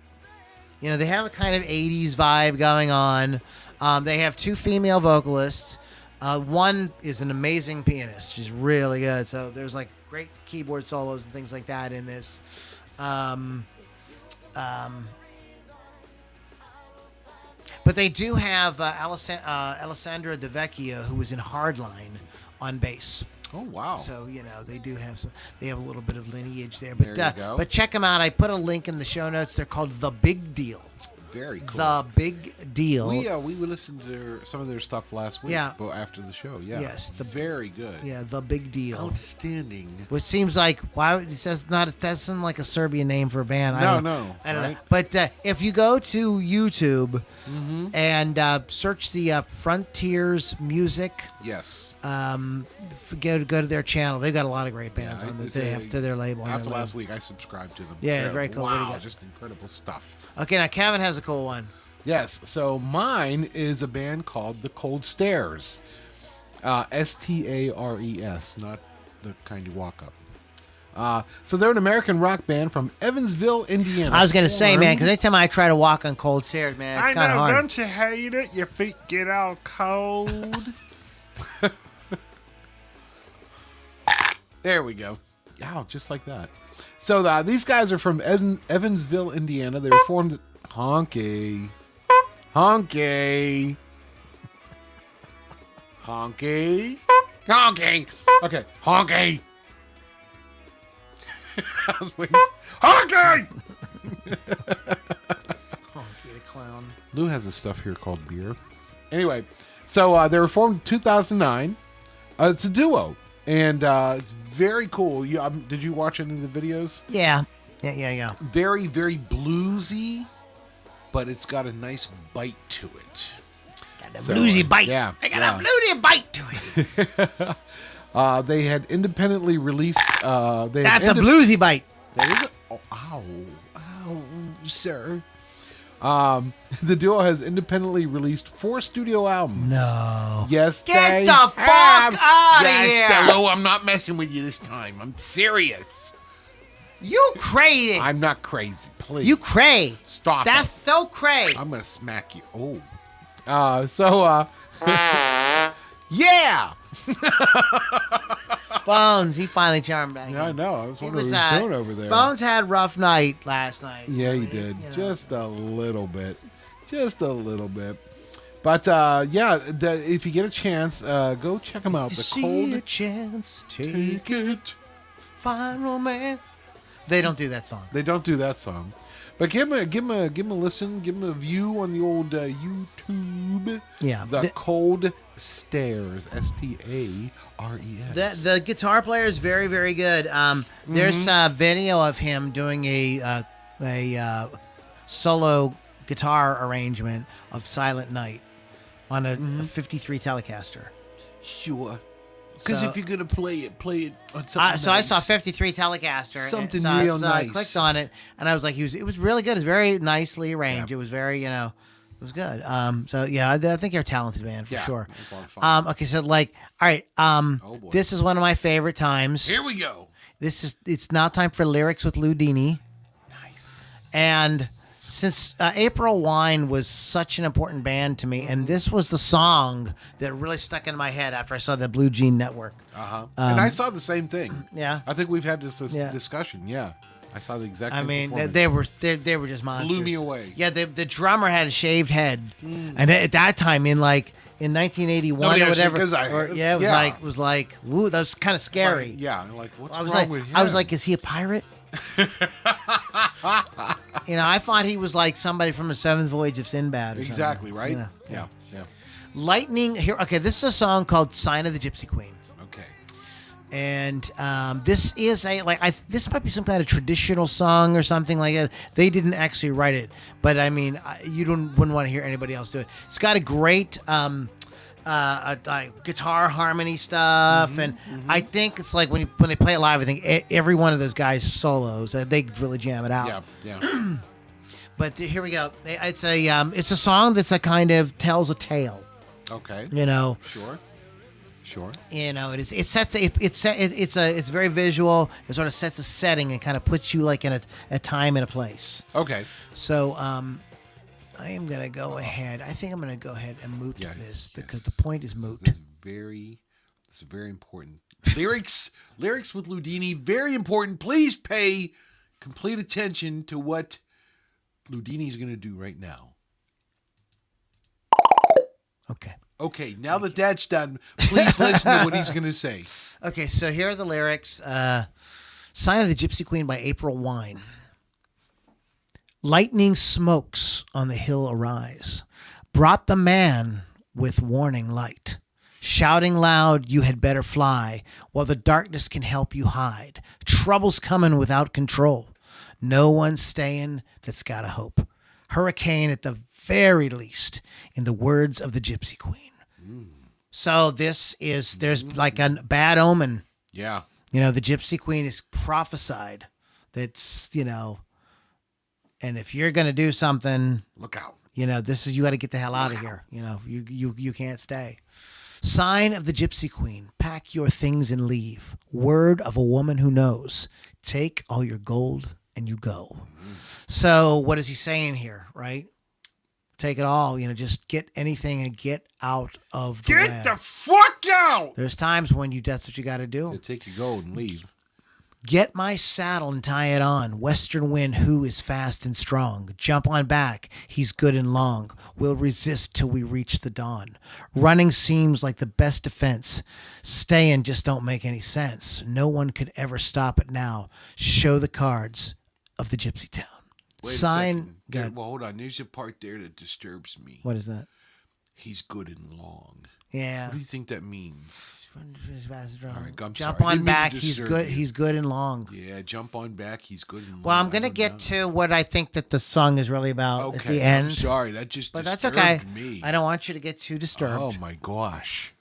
They have a kind of 80s vibe going on. They have two female vocalists. One is an amazing pianist. She's really good. So there's like great keyboard solos and things like that in this. But they do have Alessandra De Vecchio, who was in Hardline, on bass. Oh wow. So they do have they have a little bit of lineage there. There But you go. but check them out. I put a link in the show notes. They're called The Big Deal. Very cool. The Big Deal. We listened to some of their stuff last week. Yeah. After the show. Yeah. Yes, Very good. Yeah, The Big Deal. Outstanding. Which seems like it says that's not like a Serbian name for a band. I No, don't no, I don't know. right? But if you go to YouTube and search the Frontiers Music, Yes. go to their channel. They've got a lot of great bands Yeah, on it's they a- have to their label. After last week, I subscribed to them. Yeah, very cool. What do you Wow, got? just incredible stuff. Okay, now Kevin has a cool one. Yes, so mine is a band called The Cold Stairs. Stares, not the kind you walk up. So they're an American rock band from Evansville, Indiana. I was gonna say, man, because Formed- anytime I try to walk on cold stairs, man, it's I kind of know, hard. don't you hate it? Your feet get all cold. There we go. Wow, just like that. So these guys are from Evansville, Indiana. They were formed... Honky. Honky. Honky. Honky. Okay, honky. I was waiting. Honky! Oh, get a clown. Lou has a stuff here called beer. Anyway, So they were formed in 2009. It's a duo, and it's very cool. Did you watch any of the videos? Yeah. Very, very bluesy, but it's got a nice bite to it. Got a bluesy bite. Yeah, I got a bluesy bite to it. They had independently released. That's a bluesy bite. That is. Ow, sir. The duo has independently released 4 studio albums. No. Yes, Get they the fuck have. out of Yes, here. Hello, I'm not messing with you this time. I'm serious. You crazy. I'm not crazy. Please. You cray. Stop That's it. so cray. I'm gonna smack you. Oh. Yeah. Bones, he finally charmed back. Yeah, I in. know. I was He wondering was, what he was doing over there. Bones had a rough night last night. Yeah, he did. You know. Just a little bit. Just a little bit. But if you get a chance, go check them out. If you The see Cold a chance, Take It. find romance. They don't do that song. They don't do that song. But give him a listen, give him a view on the old YouTube. Yeah. The Cold Stairs, Stares. The guitar player is very, very good. There's a video of him doing a solo guitar arrangement of Silent Night on a 53 Telecaster. Sure. Because So- if you're gonna play it on something So I nice. saw 53 Telecaster. Something so, real so nice. I clicked on it, and I was like, it was really good. It was very nicely arranged. Yeah. It was very, it was good. So yeah, I think you're a talented man for Yeah, sure. it was a lot of fun. Okay, so like, all right. boy. This is one of my favorite times. Here we go. It's now time for lyrics with Loudini. Nice. And since April Wine was such an important band to me, and this was the song that really stuck in my head after I saw the Blue Jean Network. And I saw the same thing. Yeah. I think we've had this Yeah. discussion. Yeah. I saw the exact I same mean, performance. they were just monsters. Blew me away. Yeah, the drummer had a shaved head, and at that time, in 1981 Nobody or had a shaved- whatever, 'cause it was like, woo, that was kind of scary. Yeah. Like, what's I was wrong like, with him? I was like, is he a pirate? I thought he was like somebody from the Seventh Voyage of Sinbad. Or exactly, something. right? Yeah. Yeah. Lightning here. Okay, this is a song called "Sign of the Gypsy Queen." Okay. And this is this might be some kind of traditional song or something like that. They didn't actually write it, but I mean, wouldn't want to hear anybody else do it. It's got a great guitar harmony stuff, and I think it's like when they play it live, I think every one of those guys solos, they really jam it out. Yeah. But here we go. It's a song that's a kind of tells a tale. Okay. Sure. It's very visual. It sort of sets a setting and kind of puts you like in a time and a place. Okay. So I am gonna go ahead. I think I'm gonna go ahead and moot Yeah, this yes. because the point is moot. This is very important. Lyrics with Loudini, very important. Please pay complete attention to what Loudini is going to do right now. Okay. Okay, now that that's done, please listen to what he's going to say. Okay. So here are the lyrics. "Sign of the Gypsy Queen" by April Wine. Lightning smokes on the hill arise, brought the man with warning light, shouting loud, you had better fly, while the darkness can help you hide. Trouble's coming without control. No one's staying that's got a hope. Hurricane at the very least, in the words of the Gypsy Queen. So there's like a bad omen. Yeah. The Gypsy Queen is prophesied. That's, and if you're going to do something, Look out. you got to get the hell out of here. You can't stay. Sign of the Gypsy Queen. Pack your things and leave. Word of a woman who knows. Take all your gold and you go. So what is he saying here, right? Take it all, just get anything and get out of the way. Get the fuck out! There's times when that's what you got to do. You take your gold and leave. Get my saddle and tie it on. Western wind, who is fast and strong. Jump on back, he's good and long. We'll resist till we reach the dawn. Running seems like the best defense. Staying just don't make any sense. No one could ever stop it now. Show the cards of the Gypsy Town. Wait a Sign. second. Go ahead. Well, hold on. There's a part there that disturbs me. What is that? He's good and long. Yeah. What do you think that means? All right, I'm Jump sorry. I on didn't mean to back. He's disturb good. you. He's good and long. Yeah, jump on back. He's good and long. Well, I'm gonna get to what I think that the song is really about at the end. I'm sorry. That just But that's disturbed okay. me. I don't want you to get too disturbed. Oh my gosh.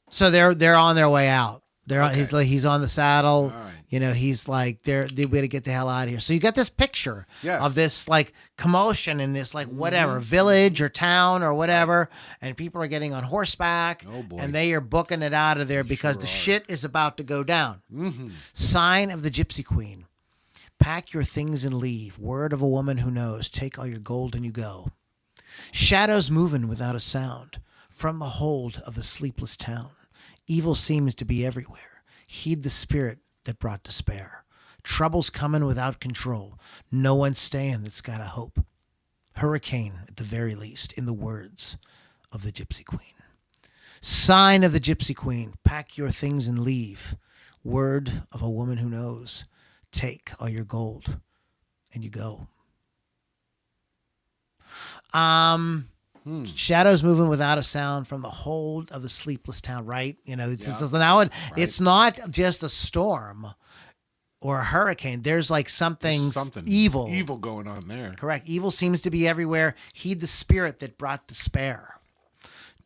So they're on their way out. Okay. He's on the saddle. All right. You know, he's like they gotta get the hell out of here. So you got this picture Yes. of this like commotion in this like whatever village or town or whatever, and people are getting on horseback. Oh, boy. And they are booking it out of there because the shit is about to go down. Sign of the Gypsy Queen. Pack your things and leave. Word of a woman who knows. Take all your gold and you go. Shadows moving without a sound. From the hold of the sleepless town. Evil seems to be everywhere. Heed the spirit that brought despair. Trouble's coming without control. No one's staying that's got a hope. Hurricane, at the very least, in the words of the Gypsy Queen. Sign of the Gypsy Queen. Pack your things and leave. Word of a woman who knows. Take all your gold and you go. Shadows moving without a sound from the hold of the sleepless town, right? You know, it's not just a storm or a hurricane. There's like something evil going on there. Correct. Evil seems to be everywhere. Heed the spirit that brought despair.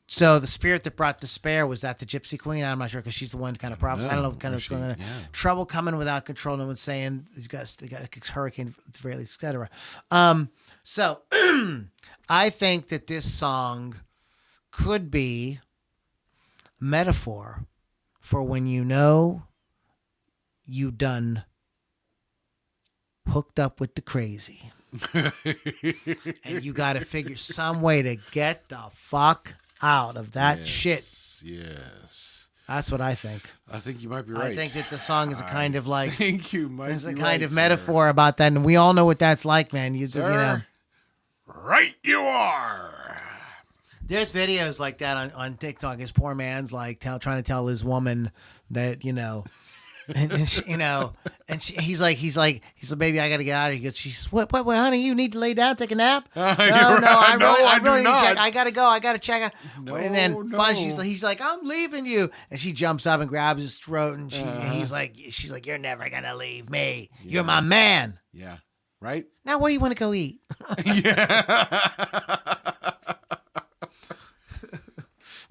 So the spirit that brought despair, was that the Gypsy Queen? I'm not sure because she's the one kind of prophet. I don't know what kind of going on. Trouble coming without control. No one's saying they got hurricane, at the very least, etc. So I think that this song could be metaphor for when you know you done hooked up with the crazy. And you got to figure some way to get the fuck out of that shit. Yes. That's what I think. I think you might be right. I think that the song is a kind of like, I think you might it's be a right, kind of sir. metaphor about that, and we all know what that's like, man. You know, Right you are. there's videos like that on TikTok. His poor man's like trying to tell his woman that and she, and he's like, baby, I got to get out of here. He goes, she says, what, honey, you need to lay down, take a nap? No, I really need to check. I got to go. I got to check out. And then finally he's like, I'm leaving you. And she jumps up and grabs his throat. And she's like, you're never going to leave me. Yeah. You're my man. Yeah. Right? Now, where do you want to go eat?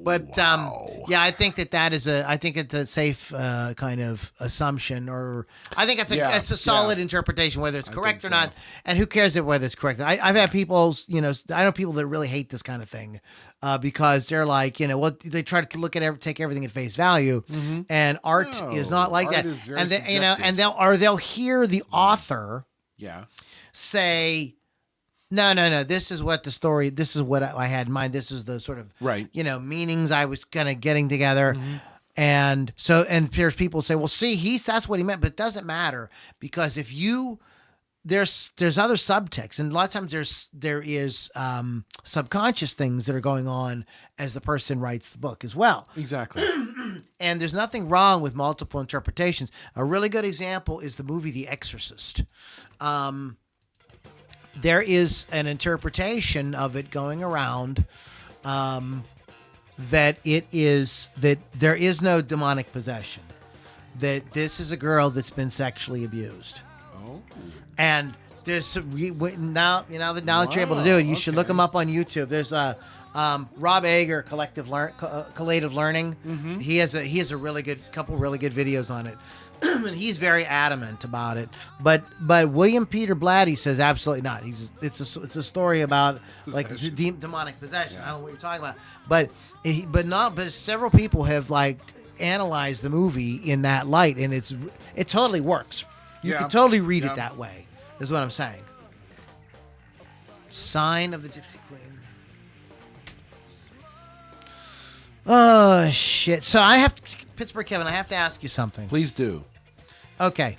But I think it's a safe kind of assumption, or I think it's a solid interpretation, whether it's correct or not. And who cares whether it's correct? I've had people, I know people that really hate this kind of thing because they're like, they try to take everything at face value, and art is not like that. And they, they'll hear the author say, No. This is what I had in mind. This is the sort of meanings I was kind of getting together. And there's people say, well, see, that's what he meant, but it doesn't matter because if there's other subtext, and a lot of times there is subconscious things that are going on as the person writes the book as well. Exactly. And there's nothing wrong with multiple interpretations. A really good example is the movie The Exorcist. There is an interpretation of it going around that there is no demonic possession. That this is a girl that's been sexually abused. Oh. And there's now that you're able to do it, you should look them up on YouTube. There's a Rob Ager Collative Learning. Mm-hmm. He has a couple really good videos on it. And he's very adamant about it, but William Peter Blatty says absolutely not. It's a story about like demonic possession. I don't know what you're talking about, but several people have like analyzed the movie in that light, and it totally works. You can totally read it that way. Is what I'm saying. Sign of the Gypsy Queen. Oh shit! So Pittsburgh Kevin, I have to ask you something. Please do. Okay.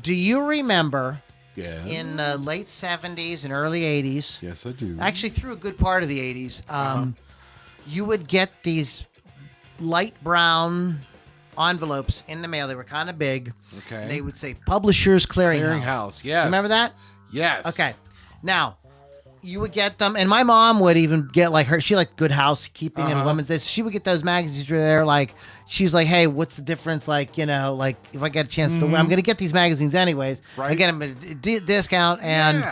Do you remember in the late 70s and early 80s? Yes, I do. Actually, through a good part of the 80s, you would get these light brown envelopes in the mail. They were kind of big. Okay. They would say Publishers Clearinghouse. Yes. Remember that? Yes. Okay. Now, You would get them, and my mom would even get like she liked Good Housekeeping and Women's Day. So she would get those magazines where they're like, she's like, hey, what's the difference? Like, like if I get a chance to, I'm gonna get these magazines anyways. Right. I get them at a discount, and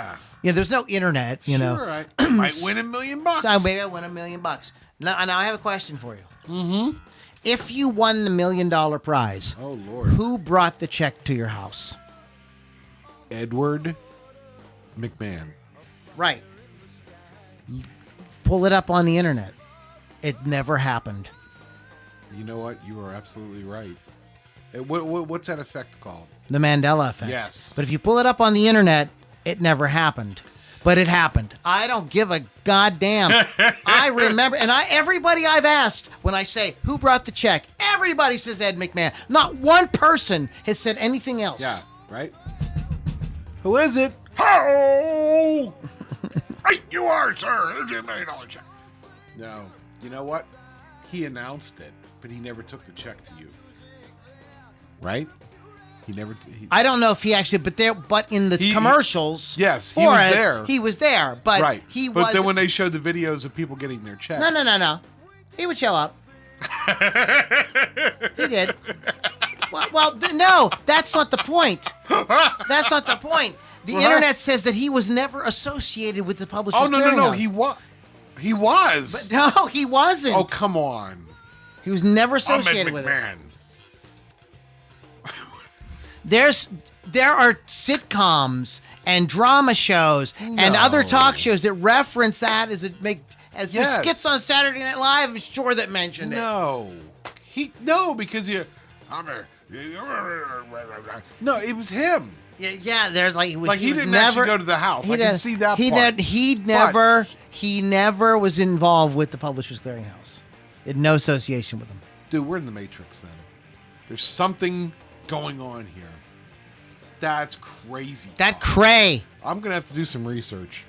there's no internet, Sure, I might win $1 million. So maybe I win $1 million. Now I have a question for you. Mm-hmm. If you won the $1 million prize, Oh Lord, who brought the check to your house? Edward McMahon. Right. Pull it up on the internet. It never happened. You know what? You are absolutely right. What's that effect called? The Mandela effect. Yes. But if you pull it up on the internet, it never happened. But it happened. I don't give a goddamn. I remember, and everybody I've asked when I say who brought the check, everybody says Ed McMahon. Not one person has said anything else. Yeah. Right. Who is it? Oh! Right you are, sir. Here's your $1 million check. No. You know what? He announced it, but he never took the check to you. Right? He never. I don't know if he actually, but in the commercials, yes, he for was it, there. He was there, but right. he was. But then when they showed the videos of people getting their checks, No. He would show up. He did. No, that's not the point. That's not the point. The internet says that he was never associated with the Publishers Oh no, Clearinghouse. he was. He was. But no, he wasn't. Oh come on. He was never I'm associated Ed with it. McMahon. There are sitcoms and drama shows and other talk shows that reference that as the skits on Saturday Night Live. I'm sure that mentioned it. Because no, it was him. Yeah. There's like he was. Like he was didn't never, actually go to the house. I can see that part. He never was involved with the Publishers Clearinghouse. Had no association with them. Dude, we're in the Matrix then. There's something going on here. That's crazy. That cray. I'm gonna have to do some research.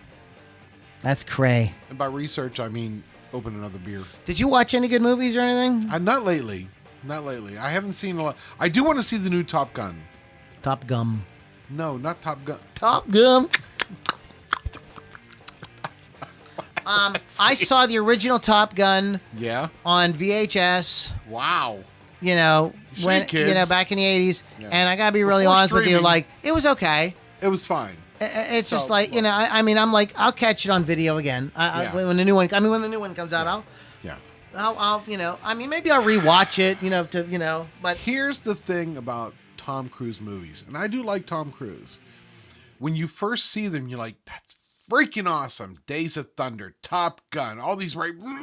That's cray. And by research, I mean open another beer. Did you watch any good movies or anything? Not lately. Not lately. I haven't seen a lot. I do want to see the new Top Gun. Top Gun. No, not Top Gun. Top Gun. I saw the original Top Gun Yeah. on VHS. Wow. When kids. back in the 80s, Yeah. and I gotta be really Before honest with you, streaming. like it was okay. It was fine. It's just So, like I mean, I'm like I'll catch it on video again. Yeah. When the new one, when the new one comes out, Yeah. I'll I mean maybe I'll rewatch it, but Here's the thing about Tom Cruise movies, and I do like Tom Cruise. When you first see them, you're like, that's freaking awesome. Days of Thunder, Top Gun, all these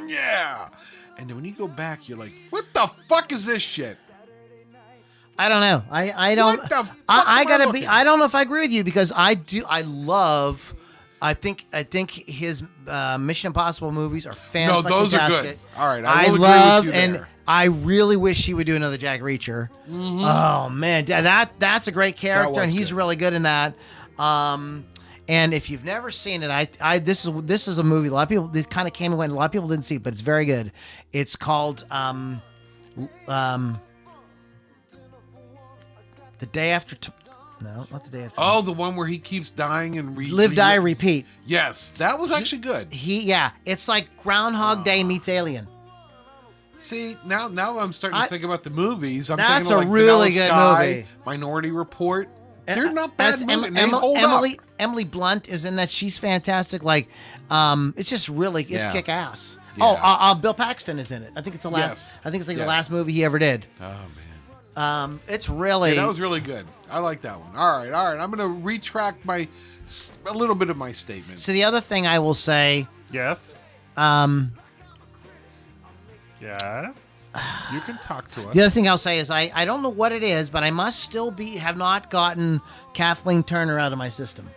yeah. And then when you go back, you're like, what the fuck is this shit? I don't know. I don't. What the fuck I am I gotta looking? be. I don't know if I agree with you because I love. I think his Mission Impossible movies are fantastic. No, those are good. All right, I will agree love with you and there. I really wish he would do another Jack Reacher. Mm-hmm. Oh man, that's a great character, was and he's good. really good in that. And if you've never seen it, this is a movie. A lot of people this kind of came and went. A lot of people didn't see it, but it's very good. It's called The Day After. No, not The Day After. Oh, the one where he keeps dying and Live, Die, Repeat. Yes, that was actually good. It's like Groundhog Day meets Alien. See, now I'm starting to think about the movies. I'm That's thinking of a like really Vanilla good Sky, movie. Minority Report. They're not bad That's movies. They hold up. Emily Blunt is in that. She's fantastic. Like, it's just really Yeah. kick ass. Yeah. Oh, Bill Paxton is in it. I think it's the last. Yes. I think it's like the Yes. last movie he ever did. Oh man, It's really. that was really good. I like that one. All right. I'm gonna retract a little bit of my statement. So the other thing I will say, Yes. um, Yes. You can talk to us. the other thing I'll say is I don't know what it is, but I must still have not gotten Kathleen Turner out of my system.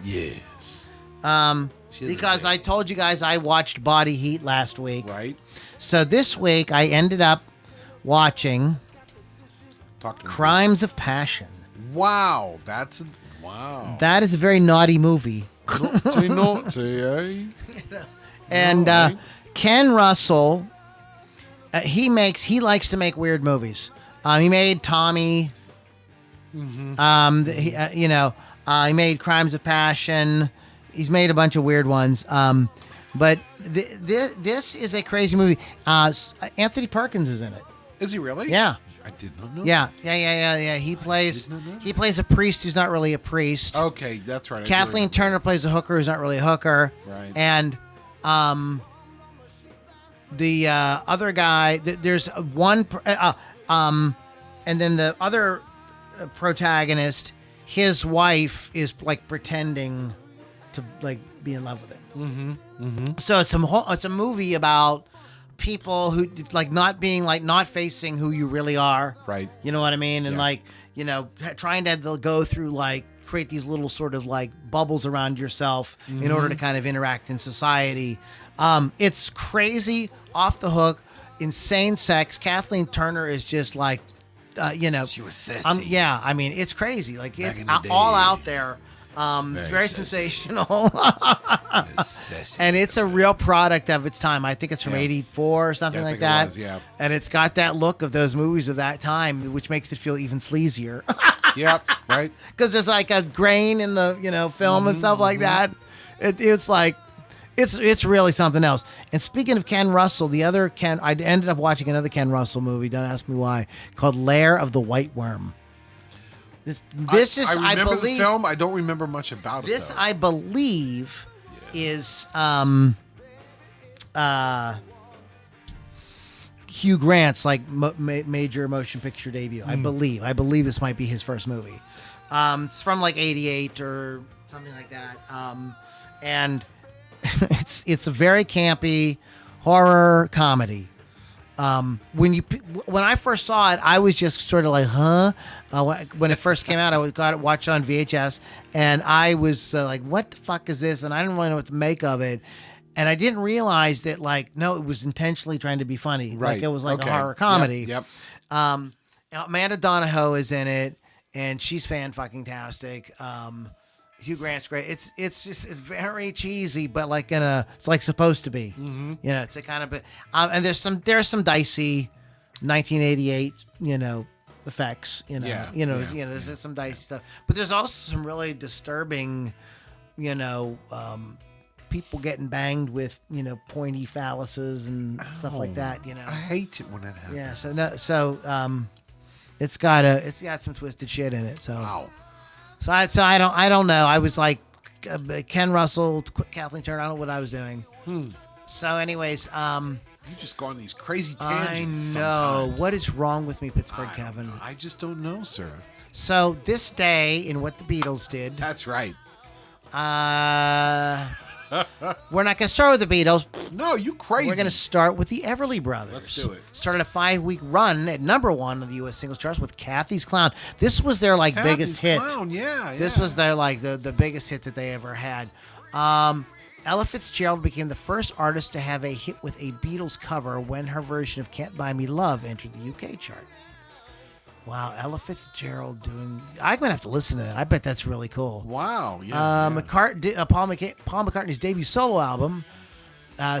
Yes. Because I told you guys I watched Body Heat last week. Right. So this week I ended up watching Talk to me. Crimes of Passion. Wow. Wow. That is a very naughty movie. Naughty, eh? And Right. Ken Russell, he likes to make weird movies. He made Tommy. Mm-hmm. He made Crimes of Passion. He's made a bunch of weird ones. But this is a crazy movie. Anthony Perkins is in it. Is he really? Yeah. I did not know. Yeah. He plays a priest who's not really a priest. Okay, that's right. Kathleen Turner plays a hooker who's not really a hooker. Right. And the other guy, there's one, and then the other protagonist, his wife is like pretending to like be in love with him. So it's a movie about people who like not facing who you really are. Right. You know what I mean? And Yeah. like, trying to go through like create these little sort of like bubbles around yourself in order to kind of interact in society. It's crazy, off the hook, insane sex. Kathleen Turner is just like, She was sassy. yeah, I mean, it's crazy. Like, it's in the day. all out there. It's very sassy. sensational. Sassy. And it's a real product of its time. I think it's from Yeah. 84 or something Yeah, I like think it that. was, yeah. And it's got that look of those movies of that time, which makes it feel even sleazier. Yep. Right. Because there's like a grain in the film and stuff like that. It's like it's really something else. And speaking of Ken Russell, I ended up watching another Ken Russell movie. Don't ask me why. Called Lair of the White Worm. I remember believe the film. I don't remember much about it. this. Though. I believe is Hugh Grant's like major motion picture debut. I believe this might be his first movie. It's from like '88 or something like that. And it's a very campy horror comedy. When I first saw it, I was just sort of like, huh? When it first came out, I got it watched on VHS, and I was like, what the fuck is this? And I didn't really know what to make of it. And I didn't realize that, like, no, it was intentionally trying to be funny. Right. Like, it was like Okay. a horror comedy. Yep. Amanda Donahoe is in it, and she's fan-fucking-tastic. Hugh Grant's great. It's very cheesy, but like it's like supposed to be. It's a kind of, and there's some dicey 1988, effects. There's some dicey stuff, but there's also some really disturbing, people getting banged with, pointy phalluses and stuff like that. I hate it when that happens. Yeah. It's got some twisted shit in it. So. Wow. So I don't know. I was like Ken Russell, Kathleen Turner. I don't know what I was doing. So, anyways, You just go on these crazy I tangents. know sometimes. what is wrong with me, Pittsburgh Kevin. I just don't know, sir. So this day in what the Beatles did. That's right. We're not going to start with the Beatles. No, you crazy. We're going to start with the Everly Brothers. Let's do it. Started a 5-week run at number 1 on the U.S. singles charts with Kathy's Clown. This was their like Kathy's biggest hit. Clown, yeah. This was their like the biggest hit that they ever had. Ella Fitzgerald became the first artist to have a hit with a Beatles cover when her version of Can't Buy Me Love entered the UK chart. Wow, Ella Fitzgerald doing... I'm going to have to listen to that. I bet that's really cool. Wow. Yeah. Paul McCartney's debut solo album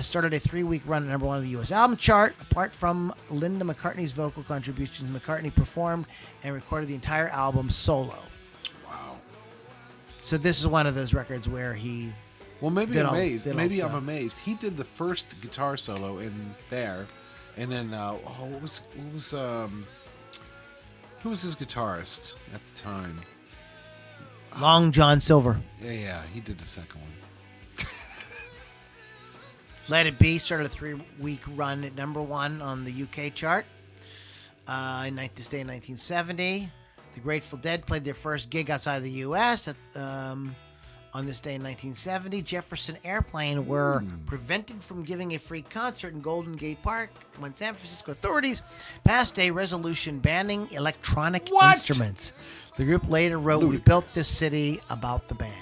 started a 3-week run at number 1 on the U.S. album chart. Apart from Linda McCartney's vocal contributions, McCartney performed and recorded the entire album solo. Wow. So this is one of those records where he... Well, maybe did I'm all- amazed. did all Maybe I'm stuff. amazed. He did the first guitar solo in there, and then who was his guitarist at the time? Long John Silver. Yeah, he did the second one. Let It Be started a 3-week run at number 1 on the UK chart. This day in 1970. The Grateful Dead played their first gig outside the U.S. On this day in 1970, Jefferson Airplane were prevented from giving a free concert in Golden Gate Park when San Francisco authorities passed a resolution banning electronic instruments. The group later wrote, "We built this city about the band."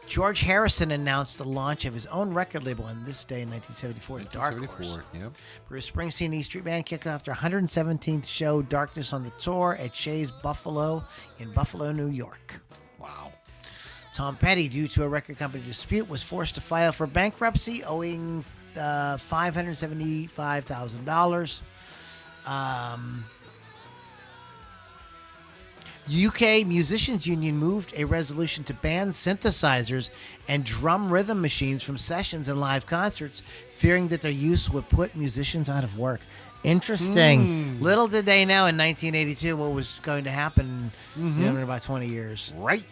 George Harrison announced the launch of his own record label on this day in 1974, Dark Horse. Yep. Bruce Springsteen and E Street Band kicked off their 117th show, Darkness on the Tour, at Shea's Buffalo in Buffalo, New York. Wow. Tom Petty, due to a record company dispute, was forced to file for bankruptcy, owing $575,000. UK Musicians Union moved a resolution to ban synthesizers and drum rhythm machines from sessions and live concerts, fearing that their use would put musicians out of work. Interesting. Little did they know in 1982 what was going to happen in about 20 years. Right.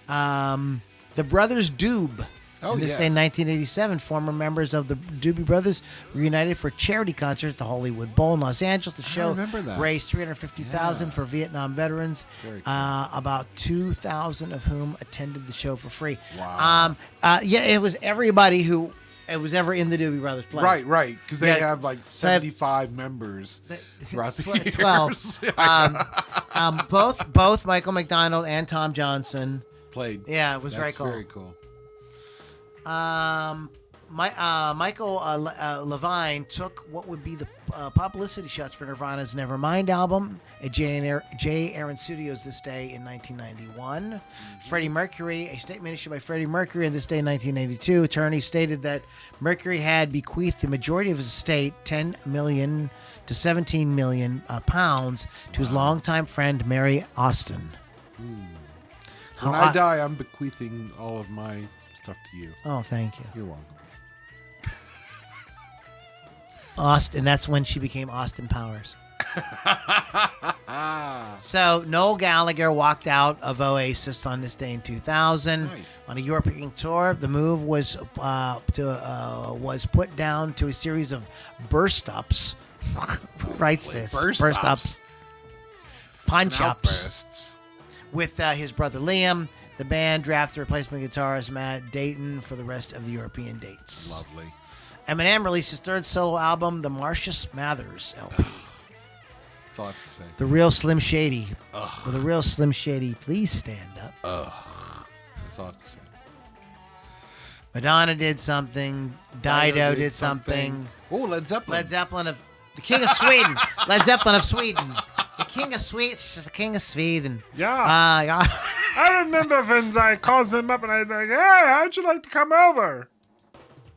The brothers Doob. Oh, This day in 1987, former members of the Doobie Brothers reunited for a charity concert at the Hollywood Bowl in Los Angeles. The show remember that. raised $350,000 for Vietnam veterans, Very cool. about 2,000 of whom attended the show for free. Wow. It was everybody who was ever in the Doobie Brothers play. Right. Because they Yeah. have like 75 members throughout the years. 12. Both Michael McDonald and Tom Johnson. Played. Yeah, it was very That's cool. very cool. Michael Levine took what would be the publicity shots for Nirvana's Nevermind album at J. Aaron Studios this day in 1991. Freddie Mercury, a statement issued by Freddie Mercury on this day in 1982, attorneys stated that Mercury had bequeathed the majority of his estate, 10 million to 17 million pounds, to his longtime friend Mary Austin. When I die, I'm bequeathing all of my stuff to you. Oh, thank you. You're welcome. Austin. That's when she became Austin Powers. So Noel Gallagher walked out of Oasis on this day in 2000 Nice. on a European tour. The move was put down to a series of burst ups. Who writes this? Burst ups. Punch ups. Outbursts. With his brother Liam. The band drafted replacement guitarist Matt Dayton for the rest of the European dates. Lovely. Eminem released his third solo album, the Marcius Mathers LP. That's all I have to say. The Real Slim Shady. With a Real Slim Shady, please stand up. That's all I have to say. Madonna did something. Dido did something. Oh, Led Zeppelin. Led Zeppelin of the King of Sweden. Led Zeppelin of Sweden. The King of Sweden. The King of Sweden. Yeah. Yeah. I remember when I called them up and I was like, hey, how'd you like to come over?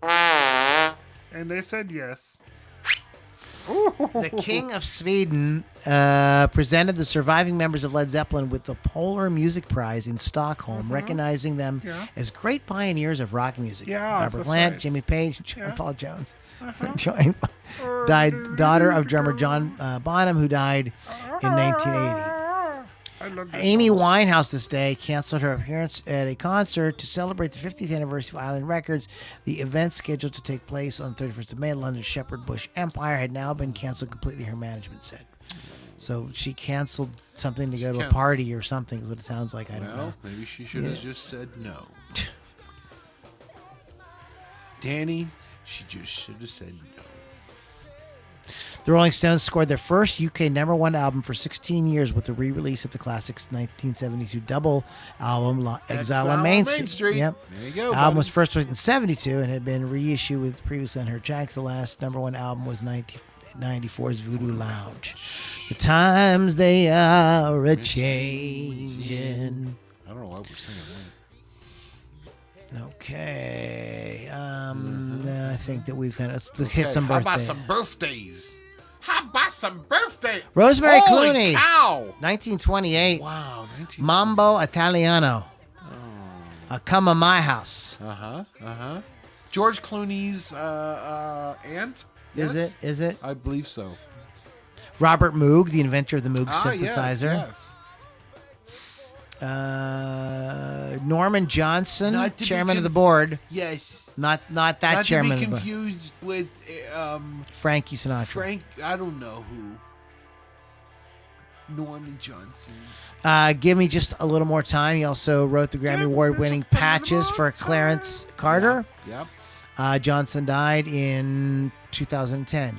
And they said yes. The King of Sweden presented the surviving members of Led Zeppelin with the Polar Music Prize in Stockholm, recognizing them as great pioneers of rock music. Yeah, Robert that's Plant, right. Jimmy Page, John Paul Jones. Died daughter of drummer John Bonham, who died in 1980. I love this Amy song. Winehouse this day canceled her appearance at a concert to celebrate the 50th anniversary of Island Records. The event scheduled to take place on the 31st of May at London's Shepherd Bush Empire had now been canceled completely, her management said. So she canceled something to go to a party or something is what it sounds like. I don't know. Well, maybe she should have just said no. Danny, she just should have said no. The Rolling Stones scored their first UK #1 album for 16 years with the re-release of the Classics 1972 double album, Exile on Main Street. Yep. There you go. The album was buddies. first released in 72 and had been reissued with previously unheard tracks. The last #1 album was 1994's Voodoo Lounge. The times they are a-changing. I don't know why we're singing that. Okay. I think that we've got let's hit some How birthdays. about some birthdays? How about some birthday? Rosemary Holy Clooney. cow! 1928. Wow. Mambo Italiano. Come on my house. George Clooney's aunt? Yes? Is it? I believe so. Robert Moog, the inventor of the Moog synthesizer. Yes. Norman Johnson, Not to be chairman of the board. Yes. Not that Not chairman. to be of the board. confused with Frankie Sinatra. Frank, I don't know who. Norman Johnson. Give me just a little more time. He also wrote the Grammy Award-winning just a Patches little for more Clarence Carter. Yep. Johnson died in 2010.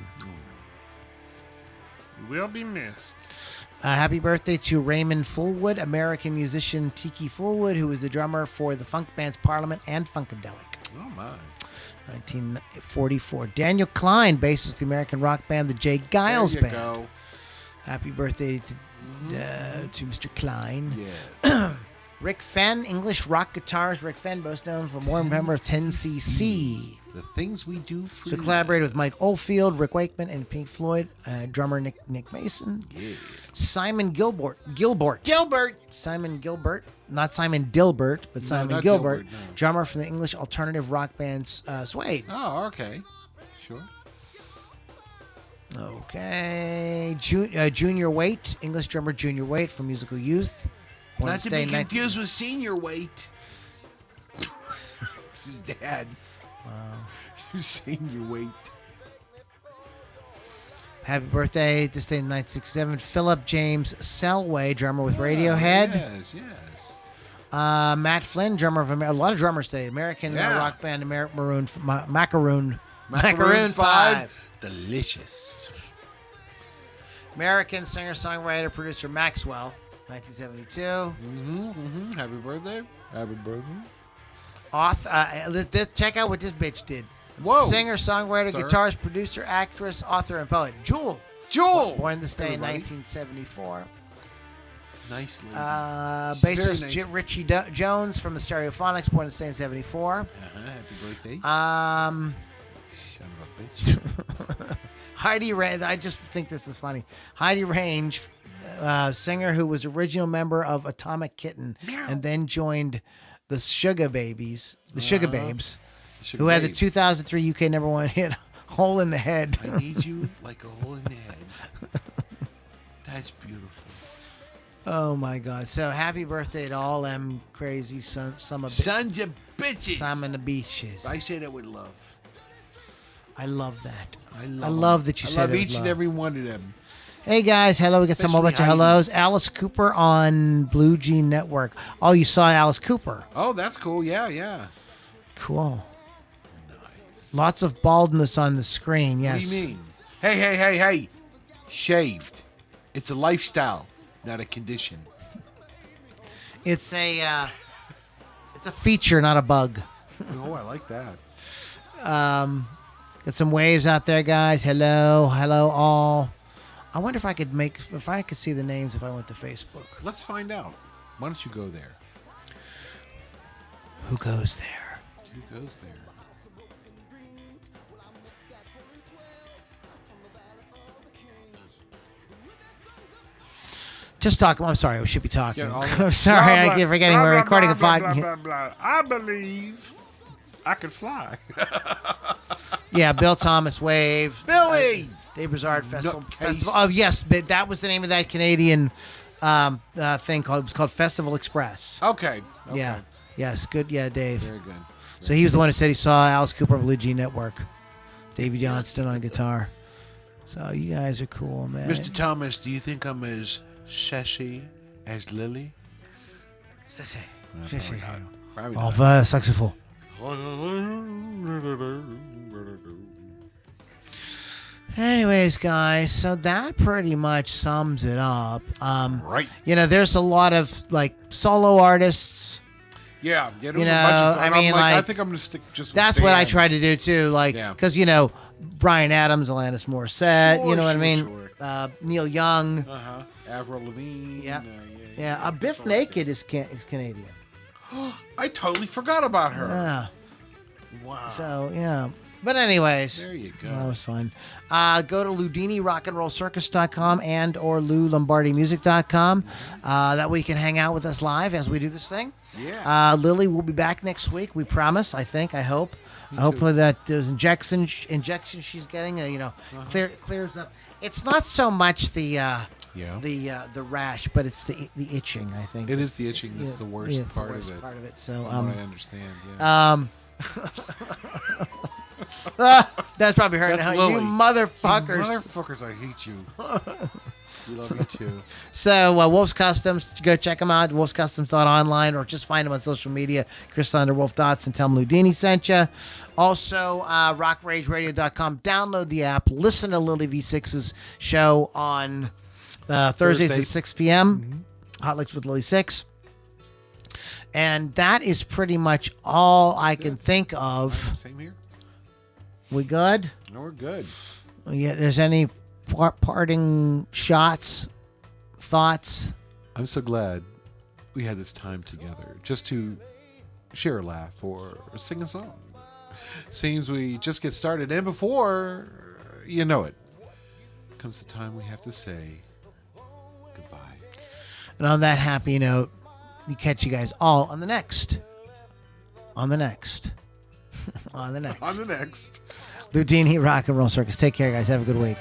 You will be missed. Happy birthday to Raymond Fullwood, American musician Tiki Fullwood, who was the drummer for the funk bands Parliament and Funkadelic. Oh, my. 1944. Daniel Klein, bassist of the American rock band the Jay Giles There you Band. go. Happy birthday to Mr. Klein. Yes. Rick Fenn, English rock guitarist Rick Fenn, most known for more member of 10cc. The things we do for So you. collaborated with Mike Oldfield, Rick Wakeman, and Pink Floyd. Drummer Nick Mason. Yeah. Simon Gilbert. Simon Gilbert. Not Simon Dilbert, but Simon not Gilbert. Dilbert, no. Drummer from the English alternative rock band Suede. Oh, okay. Sure. Okay. Junior Waite. English drummer Junior Waite from Musical Youth. Born Not and to stay be in confused with senior weight. This is Dad. Senior weight. Happy birthday. This day in 1967. Philip James Selway, drummer with Radiohead. Yes, yes. Matt Flynn, drummer of a lot of drummers today. American rock band Macaroon 5. Delicious. American singer-songwriter, producer Maxwell, 1972. Happy birthday. Happy birthday. Author, check out what this bitch did. Whoa. Singer, songwriter, Sir. guitarist, producer, actress, author, and poet. Jewel. Born this day in Everybody. 1974. Nice lady. Bassist Very nice. Richie Jones from the Stereophonics, born this day in 74. Happy birthday. Um, Son of a bitch. Heidi Range, I just think this is funny. Heidi Range, singer who was original member of Atomic Kitten and then joined the Sugar Babes, who had the 2003 UK #1 hit "Hole in the Head." I need you like a hole in the head. That's beautiful. Oh my God! So happy birthday to all them crazy sons of bitches. Some in the beaches. I say that with love. I love that. I love, love that you I said love it with each and love. every one of them. Hey guys, hello. We got some whole bunch of Especially hellos. Alice Cooper on Blue Jean Network. Oh, you saw Alice Cooper. Oh, that's cool. Yeah, yeah. Cool. Nice. Lots of baldness on the screen. Yes. What do you mean? Hey. Shaved. It's a lifestyle, not a condition. It's a feature, not a bug. Oh, I like that. Got some waves out there, guys. Hello all. I wonder if I could see the names if I went to Facebook. Let's find out. Why don't you go there? Who goes there? Who goes there? Just talk. I'm sorry. I should be talking. Yeah, I'm sorry. I keep forgetting we're recording a podcast. I believe I could fly. Yeah, Bill Thomas Wave. Billy! Dave Brizard Festival. Nutcase. Oh, yes. But that was the name of that Canadian thing called. It was called Festival Express. Okay. Yeah. Yes. Good. Yeah, Dave. Very good. So he was the one who said he saw Alice Cooper on Blue Jean Network. Davey Johnston on guitar. So you guys are cool, man. Mr. Thomas, do you think I'm as sassy as Lily? Probably Oh, not. very saxophone. Anyways, guys, so that pretty much sums it up. Right. There's a lot of like solo artists. Yeah. There was You a bunch know, of, I I'm mean, I like, think I'm going to stick just with That's what I bands. try to do too, like Yeah. because Bryan Adams, Alanis Morissette, you know what I mean? Sure. Neil Young, Uh-huh. Avril Lavigne. Yeah. yeah. Biff Naked is Canadian. I totally forgot about her. Yeah. Wow. So yeah. But anyways, There you go. that was fun. Go to LoudiniRockAndRollCircus.com and or LouLombardiMusic.com. That way you can hang out with us live as we do this thing. Yeah. Lily will be back next week. We promise. I hope. Hopefully that those injections she's getting, clears up. It's not so much the rash, but it's the itching. I think It is the itching that's the worst it's part the worst of it. part of it. So From what I understand. Yeah. That's probably hurting. That's You Lily. motherfuckers. Motherfuckers, I hate you. We love you too. So Wolf's Customs, go check them out. Wolf'sCustoms.online or just find them on social media. Chris Thunder, Wolf Dots, and tell them Loudini sent you. Also, RockRageRadio.com. Download the app. Listen to Lily V6's show on Thursdays Thursday. at 6 p.m. Hot Licks with Lily 6. And that is pretty much all I can think of. Same here. We good? No, we're good. Yeah, there's any parting shots, thoughts? I'm so glad we had this time together just to share a laugh or sing a song. seems we just get started. And before you know it, comes the time we have to say goodbye. And on that happy note, we catch you guys all on the next. On the next. On the next. Loudini Rock and Roll Circus. Take care, guys. Have a good week.